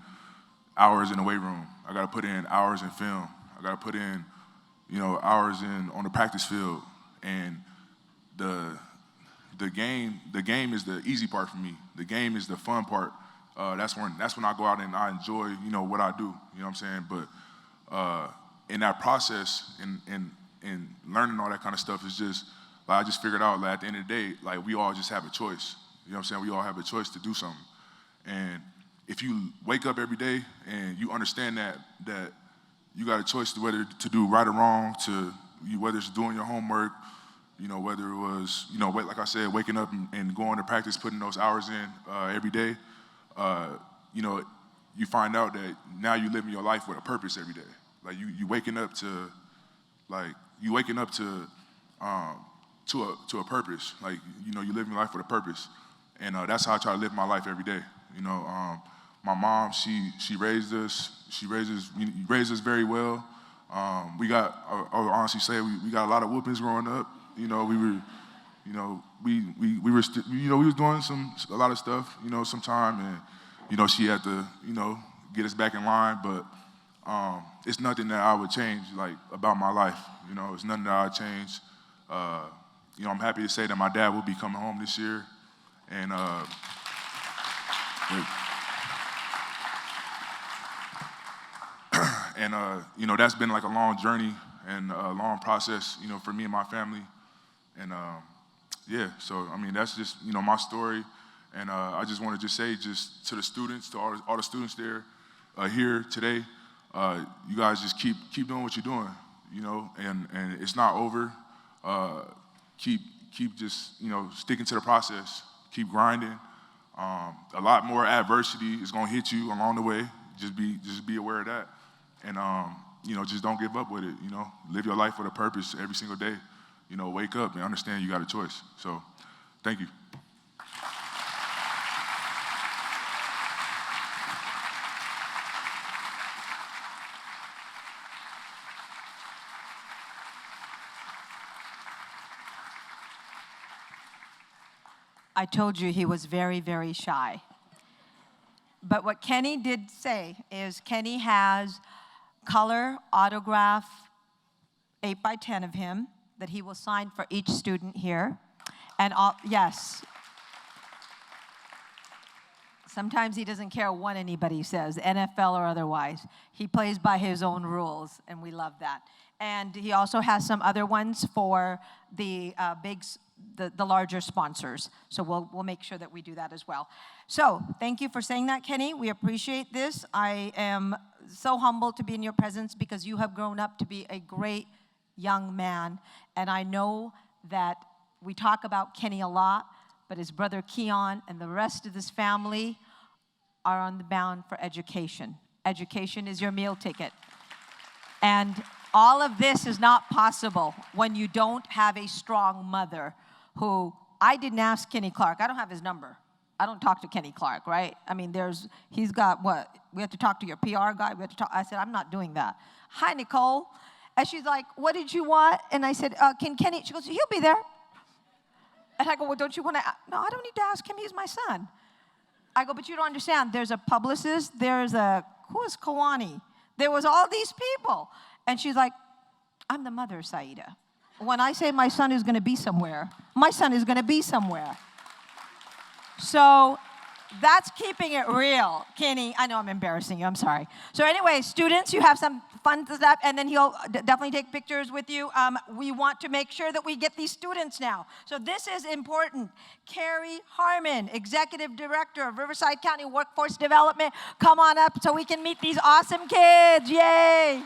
Speaker 12: hours in the weight room. I gotta put in hours in film. I gotta put in, hours on the practice field. And the game is the easy part for me. The game is the fun part. That's when I go out and I enjoy, what I do. You know what I'm saying? But in that process and learning all that kind of stuff is just. I just figured out at the end of the day, we all just have a choice. You know what I'm saying? We all have a choice to do something. And if you wake up every day and you understand that you got a choice to whether to do right or wrong, whether it's doing your homework, whether it was, like I said, waking up and going to practice, putting those hours in every day, you find out that now you're living your life with a purpose every day. You waking up to a purpose. You living your life with a purpose. And that's how I try to live my life every day. My mom, she raised us. She raised us very well. We got, I would honestly say, we got a lot of whoopings growing up. You know, we were, you know, we was doing a lot of stuff, you know, sometime, and you know, she had to, you know, get us back in line. But it's nothing that I would change, like, about my life. You know, it's nothing that I would change. You know, I'm happy to say that my dad will be coming home this year, and you know, that's been like a long journey and a long process, you know, for me and my family. And yeah, so I mean, that's just, you know, my story. And I just want to just say, just to the students, to all the students there here today, you guys just keep doing what you're doing, you know, and it's not over. Keep just, you know, sticking to the process. Keep grinding. A lot more adversity is gonna hit you along the way. Just be aware of that, and you know, just don't give up with it. You know, live your life with a purpose every single day. You know, wake up and understand you got a choice. So, thank you.
Speaker 1: I told you he was very, very shy. But what Kenny did say is Kenny has color autograph 8x10 of him that he will sign for each student here. And yes. Sometimes he doesn't care what anybody says, NFL or otherwise. He plays by his own rules, and we love that. And he also has some other ones for the the larger sponsors. So we'll make sure that we do that as well. So thank you for saying that, Kenny. We appreciate this. I am so humbled to be in your presence because you have grown up to be a great young man. And I know that we talk about Kenny a lot, but his brother Keon and the rest of this family are on the bound for education. Education is your meal ticket. And all of this is not possible when you don't have a strong mother who, I didn't ask Kenny Clark. I don't have his number. I don't talk to Kenny Clark, right? I mean, he's got what? We have to talk to your PR guy. We have to talk. I said, I'm not doing that. Hi, Nicole. And she's like, what did you want? And I said, can Kenny? She goes, he'll be there. And I go, well, don't you want to? No, I don't need to ask him. He's my son. I go, but you don't understand. There's a publicist. Who is Kawani? There was all these people. And she's like, I'm the mother, Saida. When I say my son is going to be somewhere, my son is going to be somewhere. So that's keeping it real, Kenny. I know I'm embarrassing you. I'm sorry. So anyway, students, you have some fun stuff, and then he'll definitely take pictures with you. We want to make sure that we get these students now. So this is important. Carrie Harmon, Executive Director of Riverside County Workforce Development. Come on up so we can meet these awesome kids. Yay.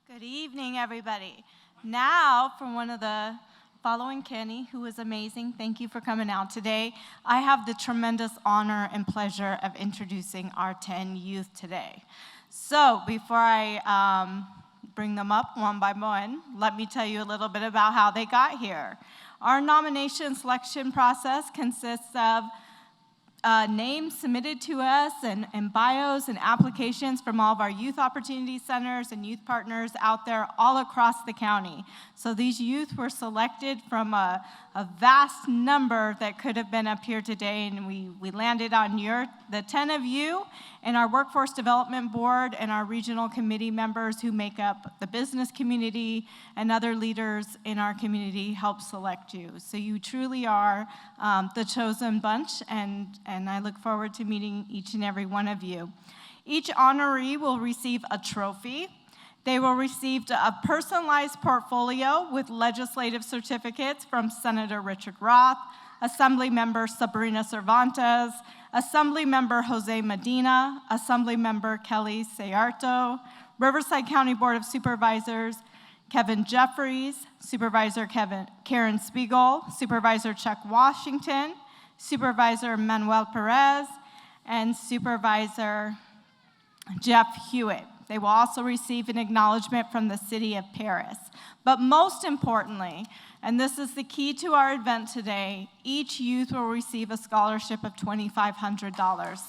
Speaker 13: Good evening, everybody. Now, for one of the following Kenny, who is amazing, thank you for coming out today. I have the tremendous honor and pleasure of introducing our 10 youth today. So before I bring them up one by one, let me tell you a little bit about how they got here. Our nomination selection process consists of names submitted to us and bios and applications from all of our youth opportunity centers and youth partners out there all across the county. So these youth were selected from a vast number that could have been up here today, and we landed on the 10 of you and our Workforce Development Board and our regional committee members who make up the business community and other leaders in our community help select you. So you truly are the chosen bunch, and I look forward to meeting each and every one of you. Each honoree will receive a trophy. They will receive a personalized portfolio with legislative certificates from Senator Richard Roth, Assemblymember Sabrina Cervantes, Assemblymember Jose Medina, Assemblymember Kelly Sayarto, Riverside County Board of Supervisors Kevin Jeffries, Supervisor Karen Spiegel, Supervisor Chuck Washington, Supervisor Manuel Perez, and Supervisor Jeff Hewitt. They will also receive an acknowledgement from the city of Paris. But most importantly, and this is the key to our event today, each youth will receive a scholarship of $2,500.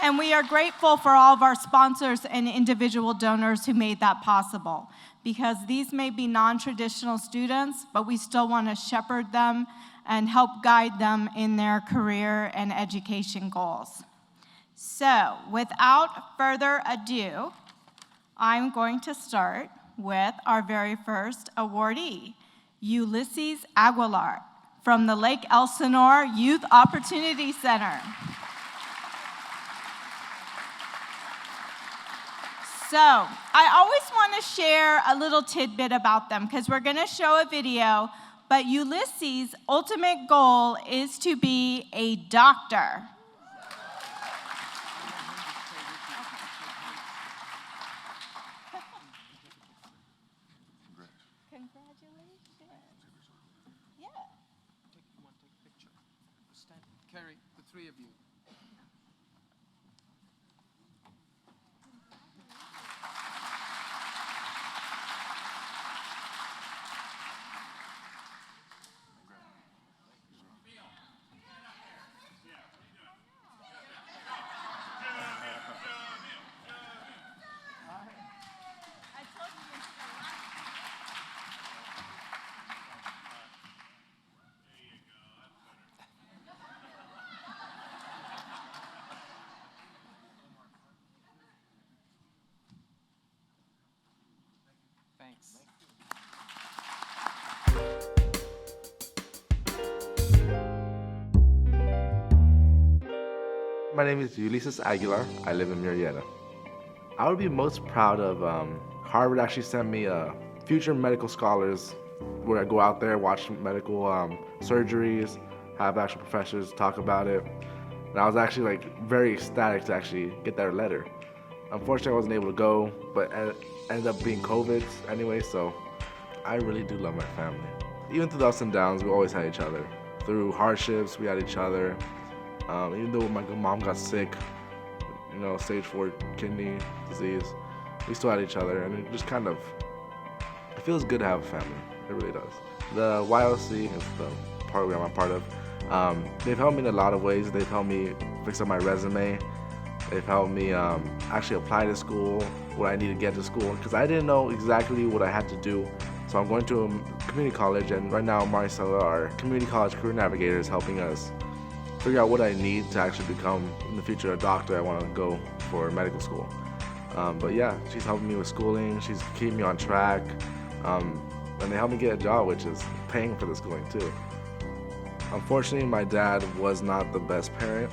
Speaker 13: And we are grateful for all of our sponsors and individual donors who made that possible, because these may be non-traditional students, but we still want to shepherd them and help guide them in their career and education goals. So, without further ado, I'm going to start with our very first awardee, Ulysses Aguilar from the Lake Elsinore Youth Opportunity Center. So, I always want to share a little tidbit about them because we're going to show a video, but Ulysses' ultimate goal is to be a doctor.
Speaker 5: Carrie, the three of you. Thanks.
Speaker 14: My name is Ulysses Aguilar. I live in Murrieta. I would be most proud of Harvard actually sent me future medical scholars where I go out there, watch medical surgeries, have actual professors talk about it. And I was actually very ecstatic to actually get that letter. Unfortunately, I wasn't able to go, but it ended up being COVID anyway, so I really do love my family. Even through the ups and downs, we always had each other. Through hardships, we had each other. Even though my mom got sick, stage 4 kidney disease, we still had each other, and it just kind of, it feels good to have a family. It really does. The YOC is the program I'm part of. They've helped me in a lot of ways. They've helped me fix up my resume. They've helped me actually apply to school, what I need to get to school, because I didn't know exactly what I had to do. So I'm going to a community college, and right now Maricela, our community college career navigator, is helping us figure out what I need to actually become in the future a doctor. I want to go for medical school. But yeah, she's helping me with schooling. She's keeping me on track. And they helped me get a job, which is paying for the schooling too. Unfortunately, my dad was not the best parent.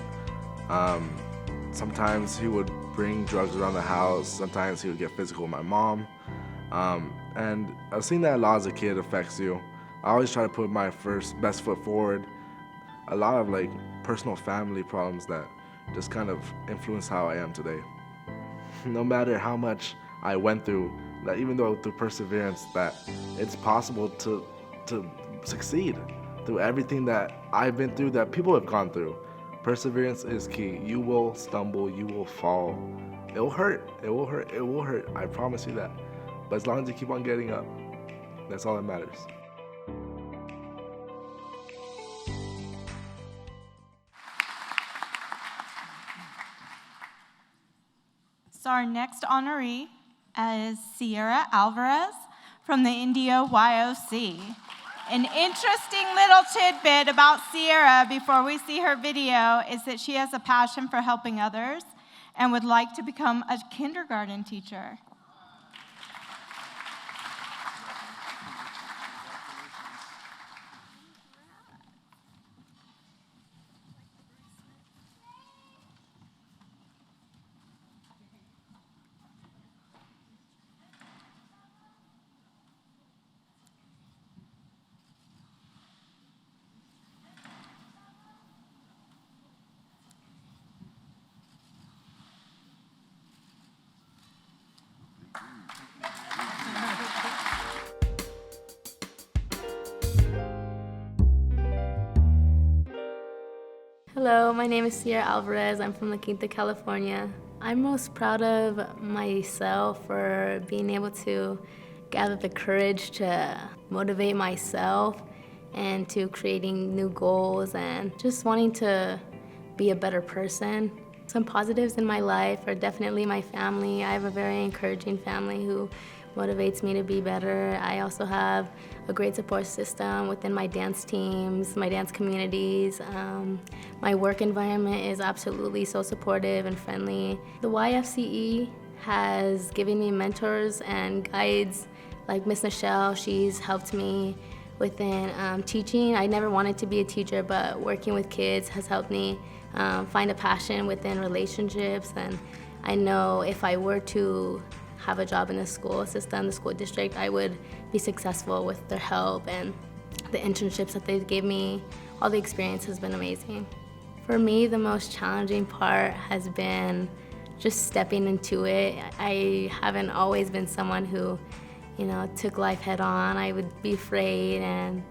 Speaker 14: Sometimes he would bring drugs around the house. Sometimes he would get physical with my mom. And I've seen that a lot as a kid affects you. I always try to put my best foot forward. A lot of personal family problems that just kind of influence how I am today. No matter how much I went through, that even though through perseverance, that it's possible to succeed through everything that I've been through, that people have gone through. Perseverance is key. You will stumble, you will fall. It will hurt, it will hurt, it will hurt. I promise you that. But as long as you keep on getting up, that's all that matters.
Speaker 13: So our next honoree is Sierra Alvarez from the Indio YOC. An interesting little tidbit about Sierra before we see her video is that she has a passion for helping others and would like to become a kindergarten teacher.
Speaker 4: Hello, my name is Sierra Alvarez. I'm from La Quinta, California. I'm most proud of myself for being able to gather the courage to motivate myself and to creating new goals and just wanting to be a better person. Some positives in my life are definitely my family. I have a very encouraging family who motivates me to be better. I also have a great support system within my dance teams, my dance communities. My work environment is absolutely so supportive and friendly. The YFCE has given me mentors and guides like Miss Nichelle. She's helped me within teaching. I never wanted to be a teacher, but working with kids has helped me find a passion within relationships. And I know if I were to have a job in the school system, the school district, I would be successful with their help and the internships that they gave me. All the experience has been amazing. For me, the most challenging part has been just stepping into it. I haven't always been someone who, took life head on. I would be afraid and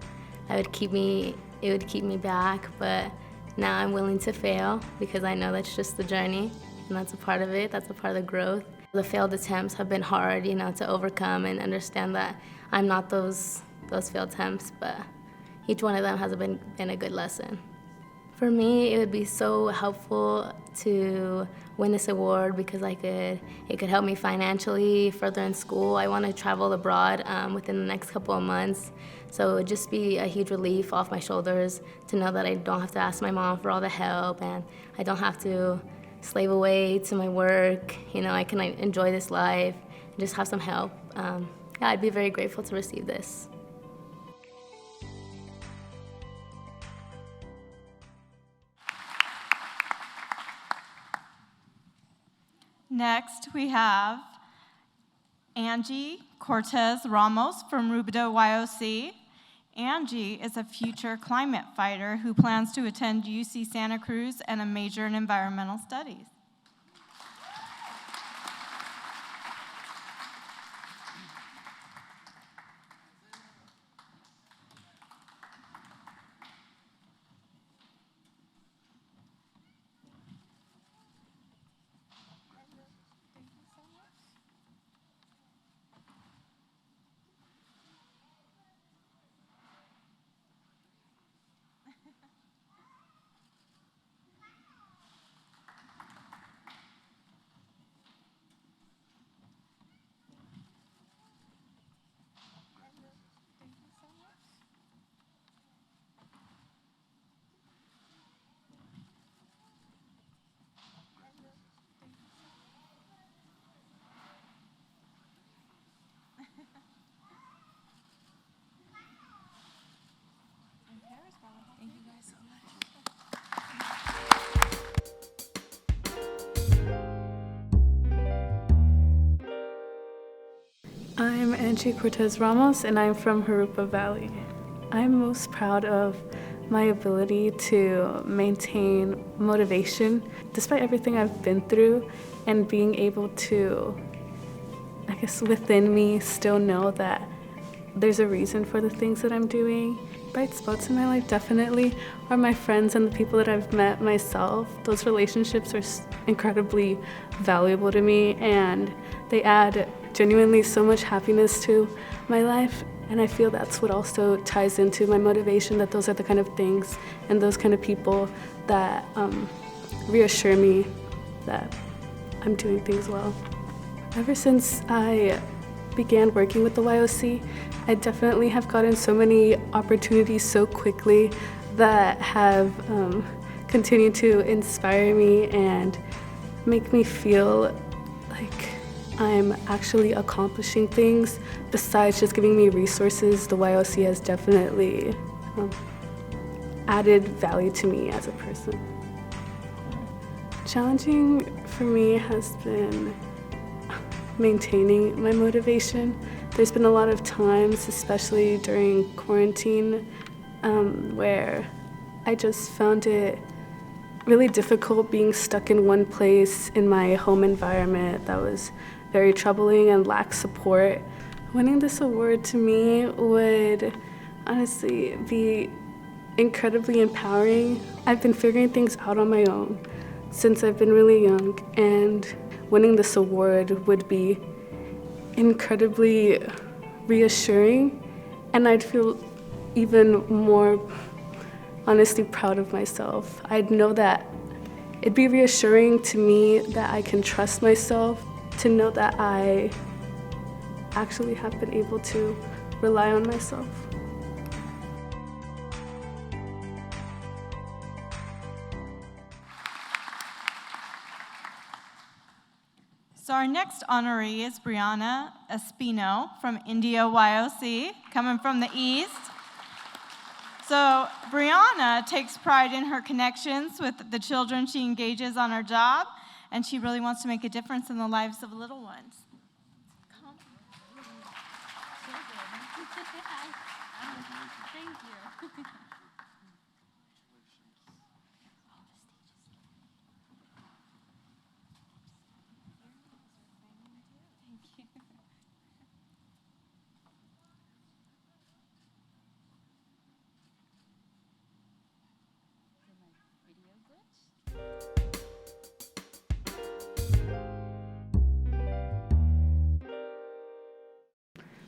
Speaker 4: it would keep me back, but now I'm willing to fail because I know that's just the journey and that's a part of it, that's a part of the growth. The failed attempts have been hard, to overcome and understand that I'm not those failed attempts, but each one of them has been a good lesson. For me, it would be so helpful to win this award because it could help me financially further in school. I want to travel abroad within the next couple of months, so it would just be a huge relief off my shoulders to know that I don't have to ask my mom for all the help and I don't have to slave away to my work. I can enjoy this life and just have some help. I'd be very grateful to receive this.
Speaker 13: Next, we have Angie Cortez Ramos from Rubidoux YOC. Angie is a future climate fighter who plans to attend UC Santa Cruz and a major in environmental studies.
Speaker 15: I'm Angie Cortez Ramos, and I'm from Jurupa Valley. I'm most proud of my ability to maintain motivation despite everything I've been through and being able to, within me still know that there's a reason for the things that I'm doing. Bright spots in my life definitely are my friends and the people that I've met myself. Those relationships are incredibly valuable to me, and they add genuinely so much happiness to my life, and I feel that's what also ties into my motivation, that those are the kind of things and those kind of people that reassure me that I'm doing things well. Ever since I began working with the YOC, I definitely have gotten so many opportunities so quickly that have continued to inspire me and make me feel like I'm actually accomplishing things. Besides just giving me resources, the YOC has definitely added value to me as a person. Challenging for me has been maintaining my motivation. There's been a lot of times, especially during quarantine, where I just found it really difficult being stuck in one place in my home environment that was very troubling and lacked support. Winning this award to me would honestly be incredibly empowering. I've been figuring things out on my own since I've been really young, and winning this award would be incredibly reassuring, and I'd feel even more honestly proud of myself. I'd know that it'd be reassuring to me that I can trust myself, to know that I actually have been able to rely on myself.
Speaker 13: So our next honoree is Brianna Espino from India YOC, coming from the East. So Brianna takes pride in her connections with the children she engages on her job, and she really wants to make a difference in the lives of little ones.
Speaker 16: Thank you.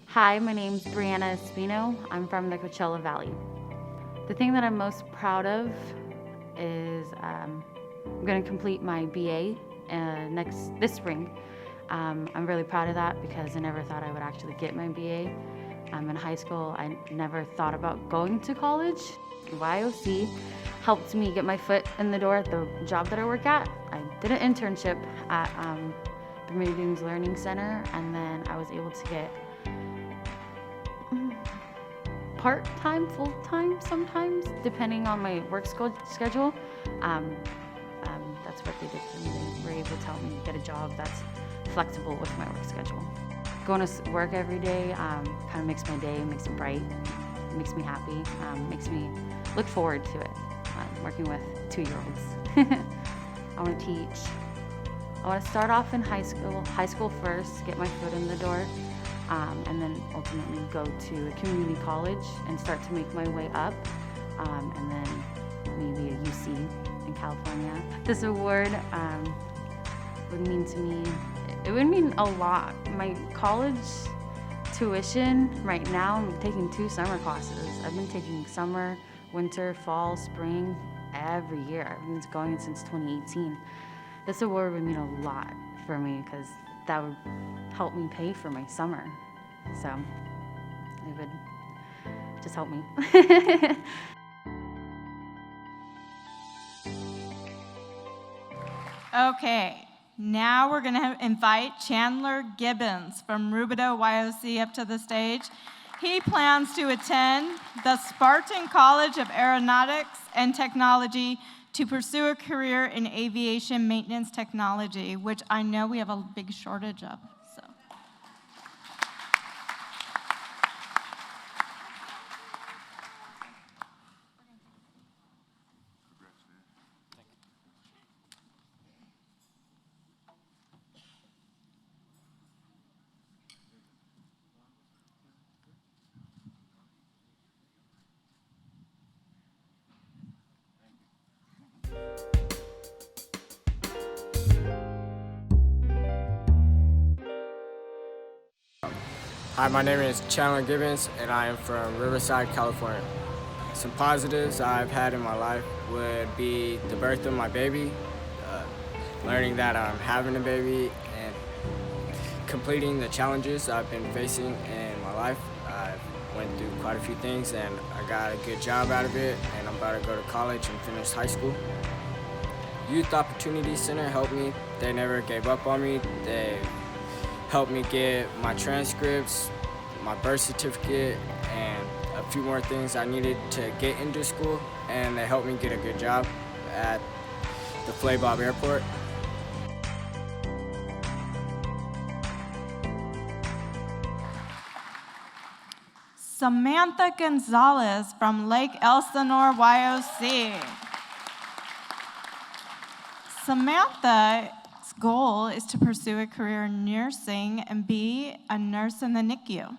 Speaker 17: Hi, my name's Brianna Espino. I'm from the Coachella Valley. The thing that I'm most proud of is I'm going to complete my BA this spring. I'm really proud of that because I never thought I would actually get my BA. In high school, I never thought about going to college. YOC helped me get my foot in the door at the job that I work at. I did an internship at the Meetings Learning Center, and then I was able to get part-time, full-time sometimes, depending on my work schedule. That's what they did for me. They were able to help me get a job that's flexible with my work schedule. Going to work every day kind of makes my day, makes it bright, makes me happy, makes me look forward to it. Working with 2-year-olds. I want to teach. I want to start off in high school first, get my foot in the door, and then ultimately go to a community college and start to make my way up, and then maybe a UC in California. This award would mean to me, it would mean a lot. My college tuition right now, I'm taking 2 summer classes. I've been taking summer, winter, fall, spring, every year. I've been going since 2018. This award would mean a lot for me because that would help me pay for my summer. So it would just help me.
Speaker 13: Okay, now we're gonna invite Chandler Gibbons from Rubidoux YOC up to the stage. He plans to attend the Spartan College of Aeronautics and Technology to pursue a career in aviation maintenance technology, which I know we have a big shortage of. So.
Speaker 18: Hi, my name is Chandler Gibbons, and I am from Riverside, California. Some positives I've had in my life would be the birth of my baby, learning that I'm having a baby, and completing the challenges I've been facing in my life. I went through quite a few things, and I got a good job out of it, and I'm about to go to college and finish high school. Youth Opportunity Center helped me. They never gave up on me. They helped me get my transcripts, my birth certificate, and a few more things I needed to get into school, and they helped me get a good job at the Flaybob Airport.
Speaker 13: Samantha Gonzalez from Lake Elsinore YOC. Samantha's goal is to pursue a career in nursing and be a nurse in the NICU.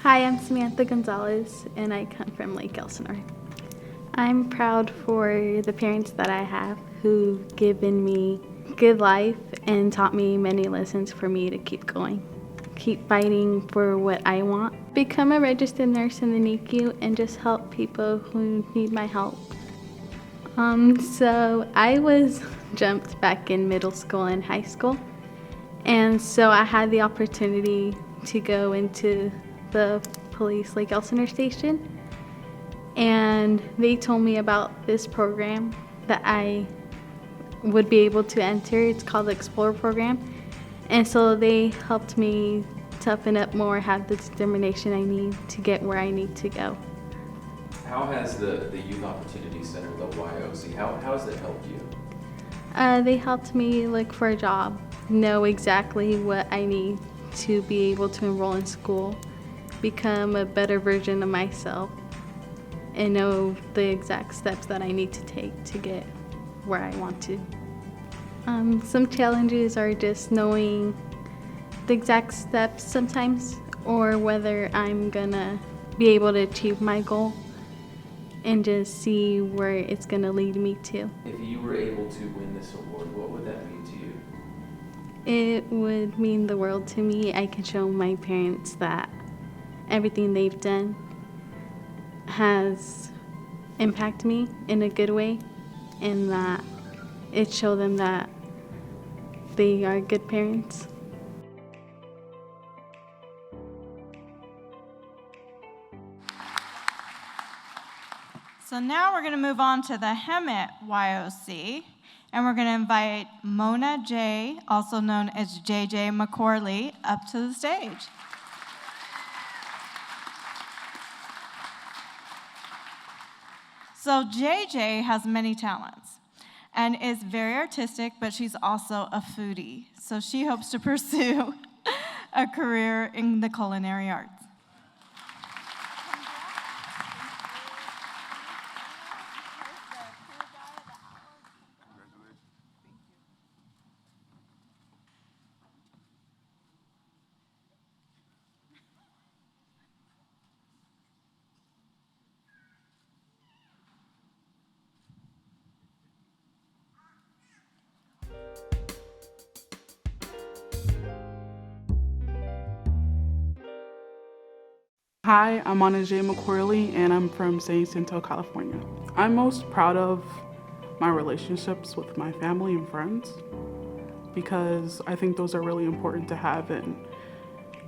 Speaker 15: Hi, I'm Samantha Gonzalez, and I come from Lake Elsinore. I'm proud for the parents that I have who've given me good life and taught me many lessons for me to keep going. Keep fighting for what I want. Become a registered nurse in the NICU and just help people who need my help. So I was jumped back in middle school and high school. And so I had the opportunity to go into the police Lake Elsinore station. And they told me about this program that I would be able to enter. It's called the Explorer program. And so they helped me toughen up more, have the determination I need to get where I need to go.
Speaker 19: How has the Youth Opportunity Center, the YOC, how has that helped you?
Speaker 15: They helped me look for a job, know exactly what I need to be able to enroll in school, become a better version of myself, and know the exact steps that I need to take to get where I want to. Some challenges are just knowing the exact steps sometimes, or whether I'm gonna be able to achieve my goal, and just see where it's gonna lead me to.
Speaker 19: If you were able to win this award, what would that mean to you?
Speaker 15: It would mean the world to me. I can show my parents that everything they've done has impacted me in a good way, and that it show them that they are good parents.
Speaker 13: So now we're going to move on to the Hewitt YOC, and we're going to invite Mona J, also known as J Mccorley, up to the stage. So JJ has many talents and is very artistic, but she's also a foodie. So she hopes to pursue a career in the culinary arts.
Speaker 20: Hi, I'm J Mccorley, and I'm from San Jacinto, California. I'm most proud of my relationships with my family and friends because I think those are really important to have, and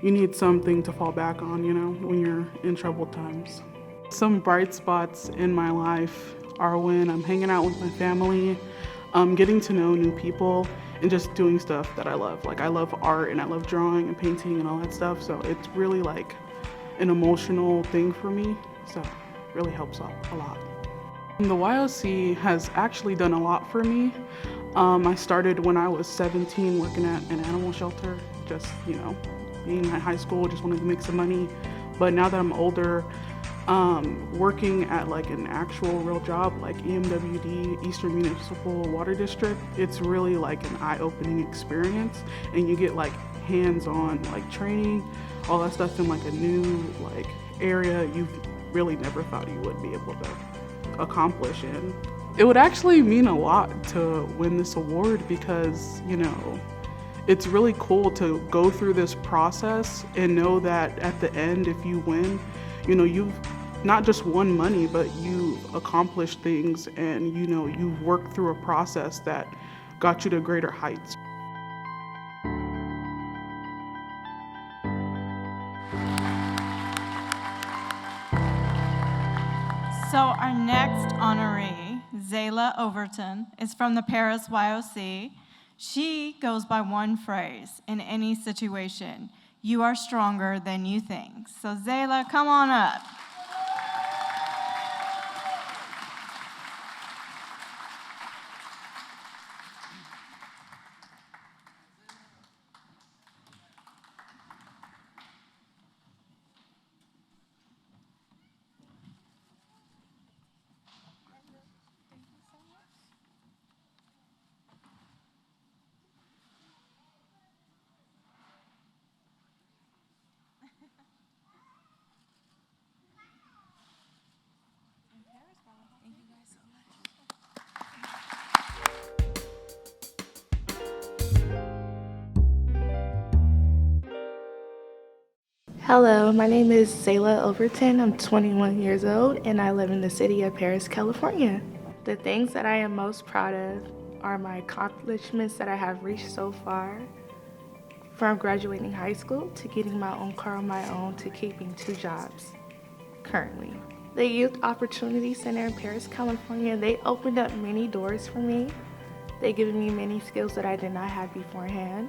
Speaker 20: you need something to fall back on, you know, when you're in troubled times. Some bright spots in my life are when I'm hanging out with my family, getting to know new people, and just doing stuff that I love. Like, I love art and I love drawing and painting and all that stuff, so it's really like an emotional thing for me, so it really helps out a lot. The YOC has actually done a lot for me. I started when I was 17 working at an animal shelter, just, you know, being in high school, just wanted to make some money. But now that I'm older, working at like an actual real job like EMWD, Eastern Municipal Water District, it's really like an eye-opening experience, and you get like hands-on like training, all that stuff in like a new like area you really never thought you would be able to accomplish in. It would actually mean a lot to win this award because, you know, it's really cool to go through this process and know that at the end, if you win, you know, you've not just won money, but you've accomplished things, and, you know, you've worked through a process that got you to greater heights.
Speaker 13: So our next honoree, Zayla Overton, is from the Paris YOC. She goes by one phrase in any situation: you are stronger than you think. So Zayla, come on up.
Speaker 15: Hello, my name is Zayla Overton. I'm 21 years old and I live in the city of Paris, California. The things that I am most proud of are my accomplishments that I have reached so far, from graduating high school to getting my own car on my own to keeping 2 jobs currently. The Youth Opportunity Center in Paris, California, they opened up many doors for me. They've given me many skills that I did not have beforehand.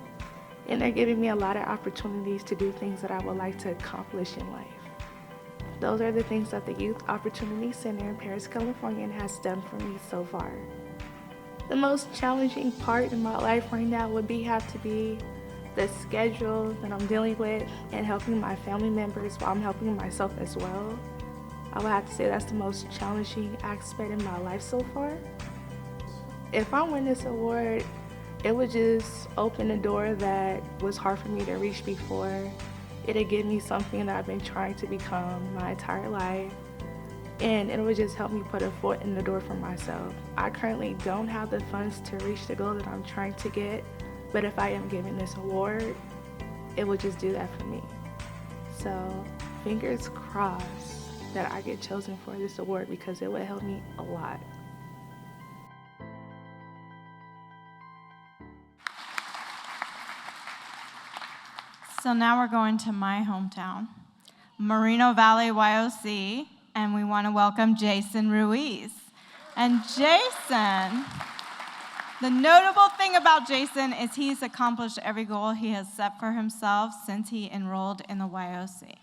Speaker 15: And they're giving me a lot of opportunities to do things that I would like to accomplish in life. Those are the things that the Youth Opportunity Center in Paris, California has done for me so far. The most challenging part in my life right now would have to be the schedule that I'm dealing with and helping my family members while I'm helping myself as well. I would have to say that's the most challenging aspect in my life so far. If I win this award, it would just open a door that was hard for me to reach before. It'd give me something that I've been trying to become my entire life. And it would just help me put a foot in the door for myself. I currently don't have the funds to reach the goal that I'm trying to get, but if I am given this award, it would just do that for me. So fingers crossed that I get chosen for this award because it would help me a lot.
Speaker 13: So now we're going to my hometown, Moreno Valley, YOC, and we want to welcome Jason Ruiz. And Jason, the notable thing about Jason is he's accomplished every goal he has set for himself since he enrolled in the YOC.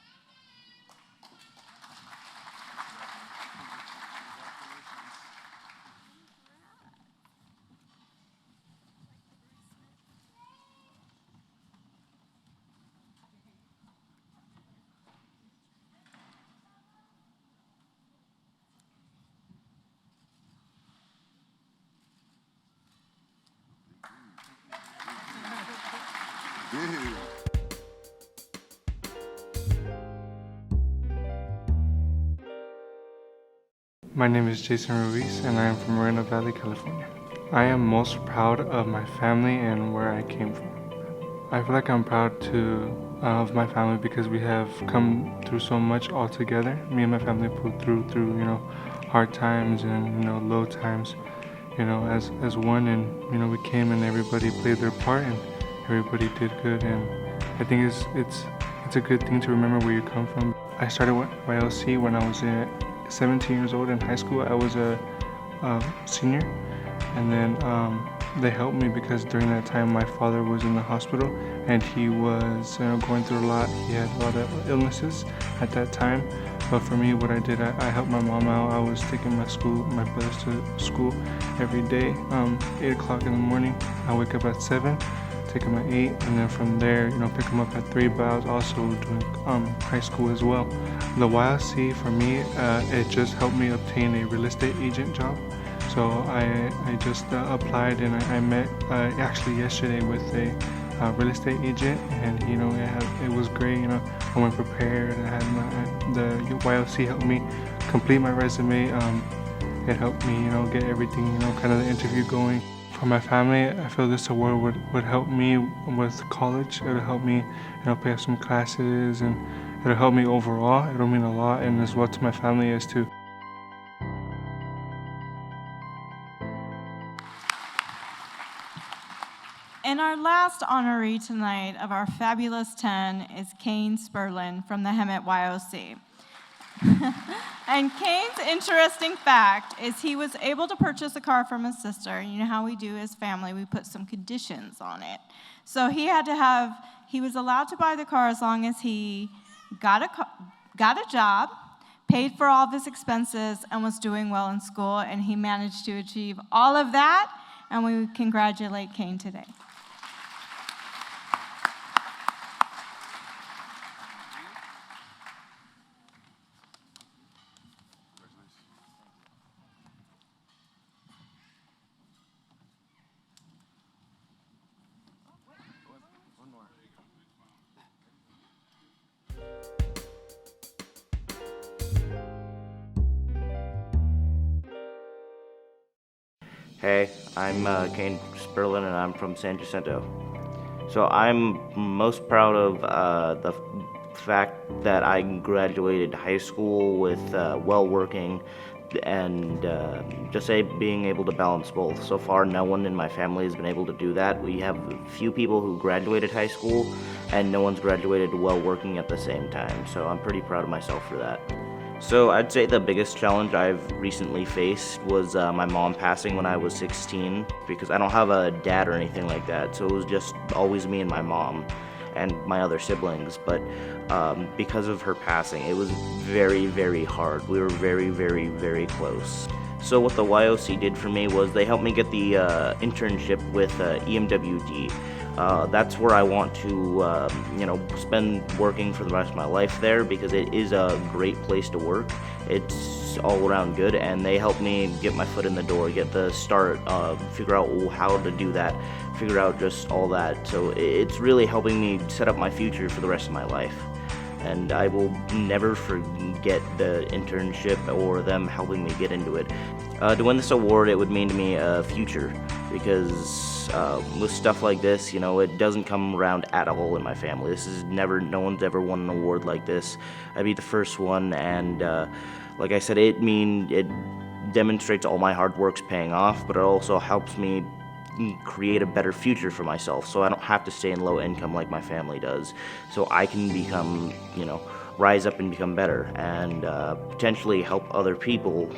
Speaker 21: My name is Jason Ruiz and I am from Moreno Valley, California. I am most proud of my family and where I came from. I feel like I'm proud of my family because we have come through so much all together. Me and my family pulled through hard times and low times, as one, and we came and everybody played their part and everybody did good, and I think it's a good thing to remember where you come from. I started YLC when I was 17 years old in high school. I was a senior, and then they helped me because during that time my father was in the hospital and he was going through a lot. He had a lot of illnesses at that time. But for me, what I did, I helped my mom out. I was taking my brothers to school every day, 8 o'clock in the morning. I wake up at 7, take them at 8, and then from there, pick them up at 3. But I was also doing high school as well. The YLC for me, it just helped me obtain a real estate agent job. So I just applied and I met actually yesterday with a real estate agent, and it was great. I went prepared. I had the YLC helped me complete my resume. It helped me get everything kind of the interview going. For my family, I feel this award would help me with college. It'll help me pay off some classes, and it'll help me overall. It'll mean a lot, and as well to my family as too.
Speaker 13: And our last honoree tonight of our fabulous 10 is Kane Sperlin from the Hemet YOC. And Kane's interesting fact is he was able to purchase a car from his sister. You know how we do as family, we put some conditions on it. So he was allowed to buy the car as long as he got a job, paid for all of his expenses, and was doing well in school, and he managed to achieve all of that, and we congratulate Kane today.
Speaker 22: Hey, I'm Kane Sperlin, and I'm from San Jacinto. So I'm most proud of the The fact that I graduated high school with well working and just say being able to balance both. So far, no one in my family has been able to do that. We have a few people who graduated high school, and no one's graduated while working at the same time. So I'm pretty proud of myself for that. So I'd say the biggest challenge I've recently faced was my mom passing when I was 16, because I don't have a dad or anything like that. So it was just always me and my mom and my other siblings. But because of her passing, it was very, very hard. We were very, very, very close. So what the YOC did for me was they helped me get the internship with EMWD. That's where I want to, spend working for the rest of my life there, because it is a great place to work. It's all around good, and they helped me get my foot in the door, get the start, figure out how to do that, figure out just all that. So it's really helping me set up my future for the rest of my life. And I will never forget the internship or them helping me get into it. To win this award, it would mean to me a future, because with stuff like this, it doesn't come around at all in my family. No one's ever won an award like this. I'd be the first one, and like I said, it demonstrates all my hard work's paying off, but it also helps me create a better future for myself, so I don't have to stay in low income like my family does, so I can become, rise up and become better, and potentially help other people.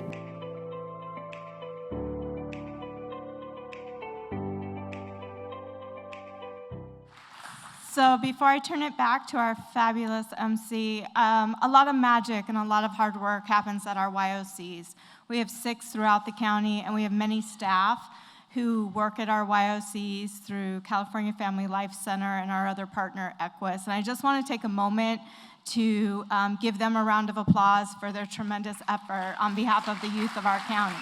Speaker 13: So before I turn it back to our fabulous MC, a lot of magic and a lot of hard work happens at our YOCs. We have 6 throughout the county, and we have many staff who work at our YOCs through California Family Life Center and our other partner, Equus. And I just want to take a moment to give them a round of applause for their tremendous effort on behalf of the youth of our county.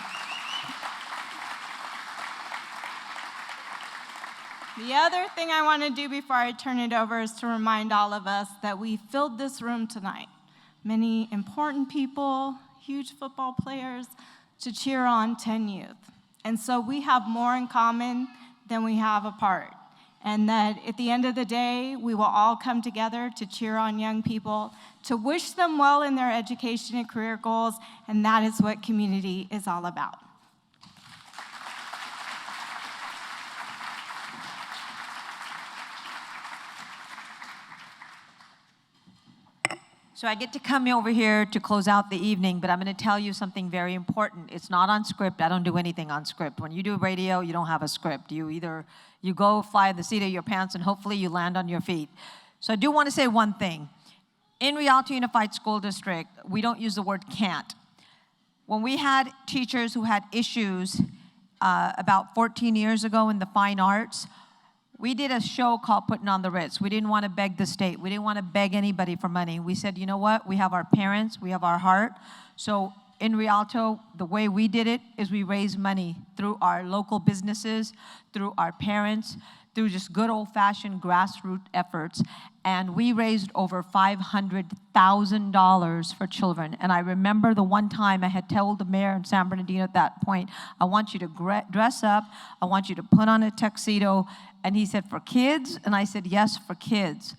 Speaker 13: The other thing I want to do before I turn it over is to remind all of us that we filled this room tonight. Many important people, huge football players, to cheer on 10 youth. And so we have more in common than we have apart. And that at the end of the day, we will all come together to cheer on young people, to wish them well in their education and career goals, and that is what community is all about.
Speaker 1: So I get to come over here to close out the evening, but I'm going to tell you something very important. It's not on script. I don't do anything on script. When you do radio, you don't have a script. You go fly the seat of your pants, and hopefully you land on your feet. So I do want to say one thing. In Rialto Unified School District, we don't use the word can't. When we had teachers who had issues about 14 years ago in the fine arts, we did a show called Putting on the Ritz. We didn't want to beg the state. We didn't want to beg anybody for money. We said, you know what? We have our parents. We have our heart. So in Rialto, the way we did it is we raised money through our local businesses, through our parents, through just good old-fashioned grassroots efforts. And we raised over $500,000 for children. And I remember the one time I had told the mayor in San Bernardino at that point, I want you to dress up. I want you to put on a tuxedo. And he said, for kids? And I said, yes, for kids.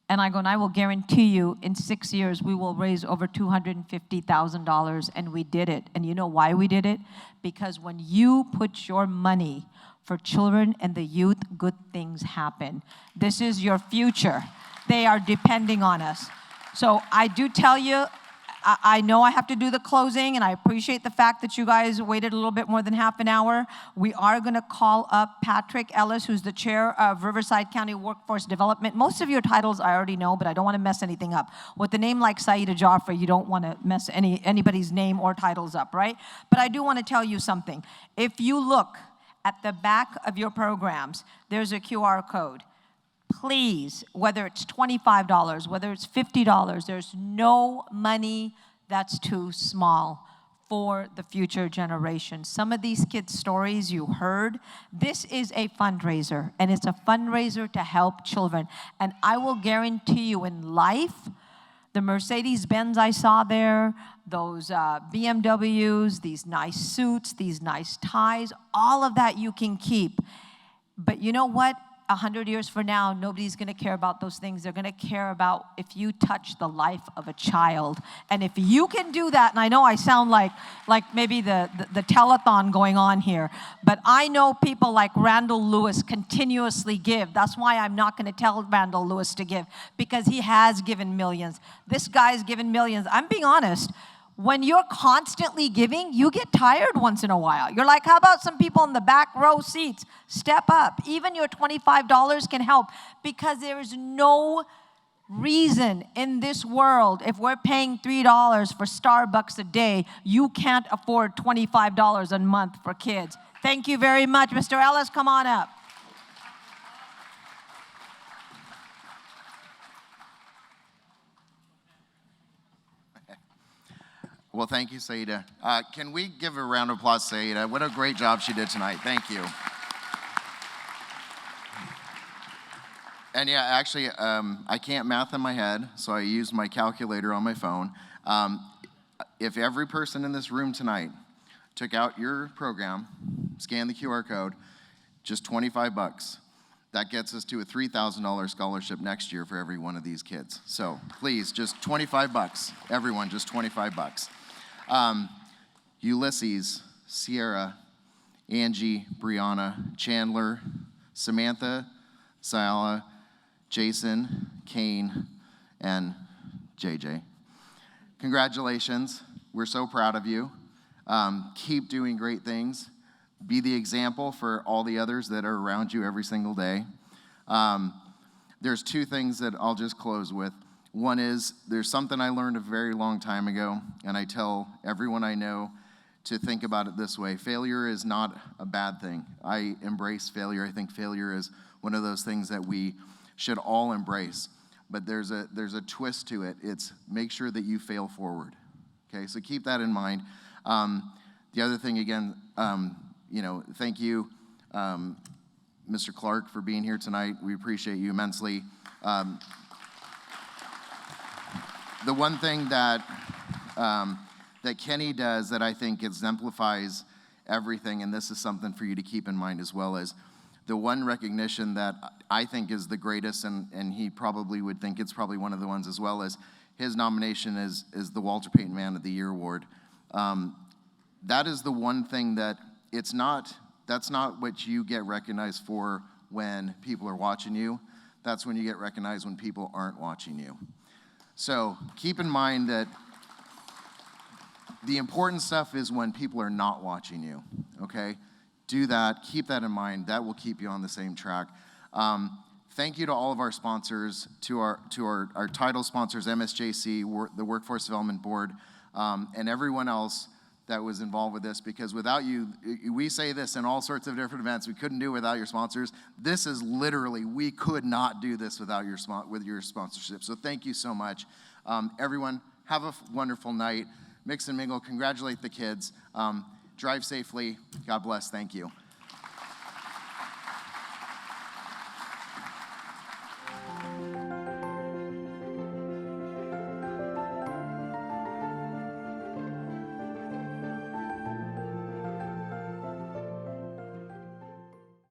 Speaker 1: And I will guarantee you in 6 years, we will raise over $250,000. And we did it. And you know why we did it? Because when you put your money for children and the youth, good things happen. This is your future. They are depending on us. So I do tell you, I know I have to do the closing, and I appreciate the fact that you guys waited a little bit more than half an hour. We are going to call up Patrick Ellis, who's the chair of Riverside County Workforce Development. Most of your titles I already know, but I don't want to mess anything up. With a name like Saida Jaffra, you don't want to mess anybody's name or titles up, right? But I do want to tell you something. If you look at the back of your programs, there's a QR code. Please, whether it's $25, whether it's $50, there's no money that's too small for the future generation. Some of these kids' stories you heard, this is a fundraiser, and it's a fundraiser to help children. And I will guarantee you in life, the Mercedes-Benz I saw there, those BMWs, these nice suits, these nice ties, all of that you can keep. But you know what? 100 years from now, nobody's going to care about those things. They're going to care about if you touch the life of a child. And if you can do that, and I know I sound like maybe the telethon going on here, but I know people like Randall Lewis continuously give. That's why I'm not going to tell Randall Lewis to give, because he has given millions. This guy's given millions. I'm being honest. When you're constantly giving, you get tired once in a while. You're like, how about some people in the back row seats? Step up. Even your $25 can help, because there is no reason in this world, if we're paying $3 for Starbucks a day, you can't afford $25 a month for kids. Thank you very much. Mr. Ellis, come on up.
Speaker 2: Well, thank you, Zayla. Can we give a round of applause to Zayla? What a great job she did tonight. Thank you. And yeah, actually, I can't math in my head, so I used my calculator on my phone. If every person in this room tonight took out your program, scanned the QR code, just $25, that gets us to a $3,000 scholarship next year for every one of these kids. So please, just $25. Everyone, just $25. Ulysses, Sierra, Angie, Brianna, Chandler, Samantha, Zayla, Jason, Kane, and JJ. Congratulations. We're so proud of you. Keep doing great things. Be the example for all the others that are around you every single day. There's two things that I'll just close with. One is, there's something I learned a very long time ago, and I tell everyone I know to think about it this way. Failure is not a bad thing. I embrace failure. I think failure is one of those things that we should all embrace. But there's a twist to it. It's make sure that you fail forward. Okay, so keep that in mind. The other thing, again, thank you, Mr. Clark, for being here tonight. We appreciate you immensely. The one thing that Kenny does that I think exemplifies everything, and this is something for you to keep in mind as well, is the one recognition that I think is the greatest, and he probably would think it's probably one of the ones as well, is his nomination is the Walter Payton Man of the Year Award. That is the one thing that that's not what you get recognized for when people are watching you. That's when you get recognized when people aren't watching you. So keep in mind that the important stuff is when people are not watching you, okay? Do that, keep that in mind. That will keep you on the same track. Thank you to all of our sponsors, to our title sponsors, MSJC, the Workforce Development Board, and everyone else that was involved with this, because without you, we say this in all sorts of different events, we couldn't do it without your sponsors. This is literally, we could not do this without your sponsorship. So thank you so much. Everyone, have a wonderful night. Mix and mingle, congratulate the kids. Drive safely. God bless, thank you.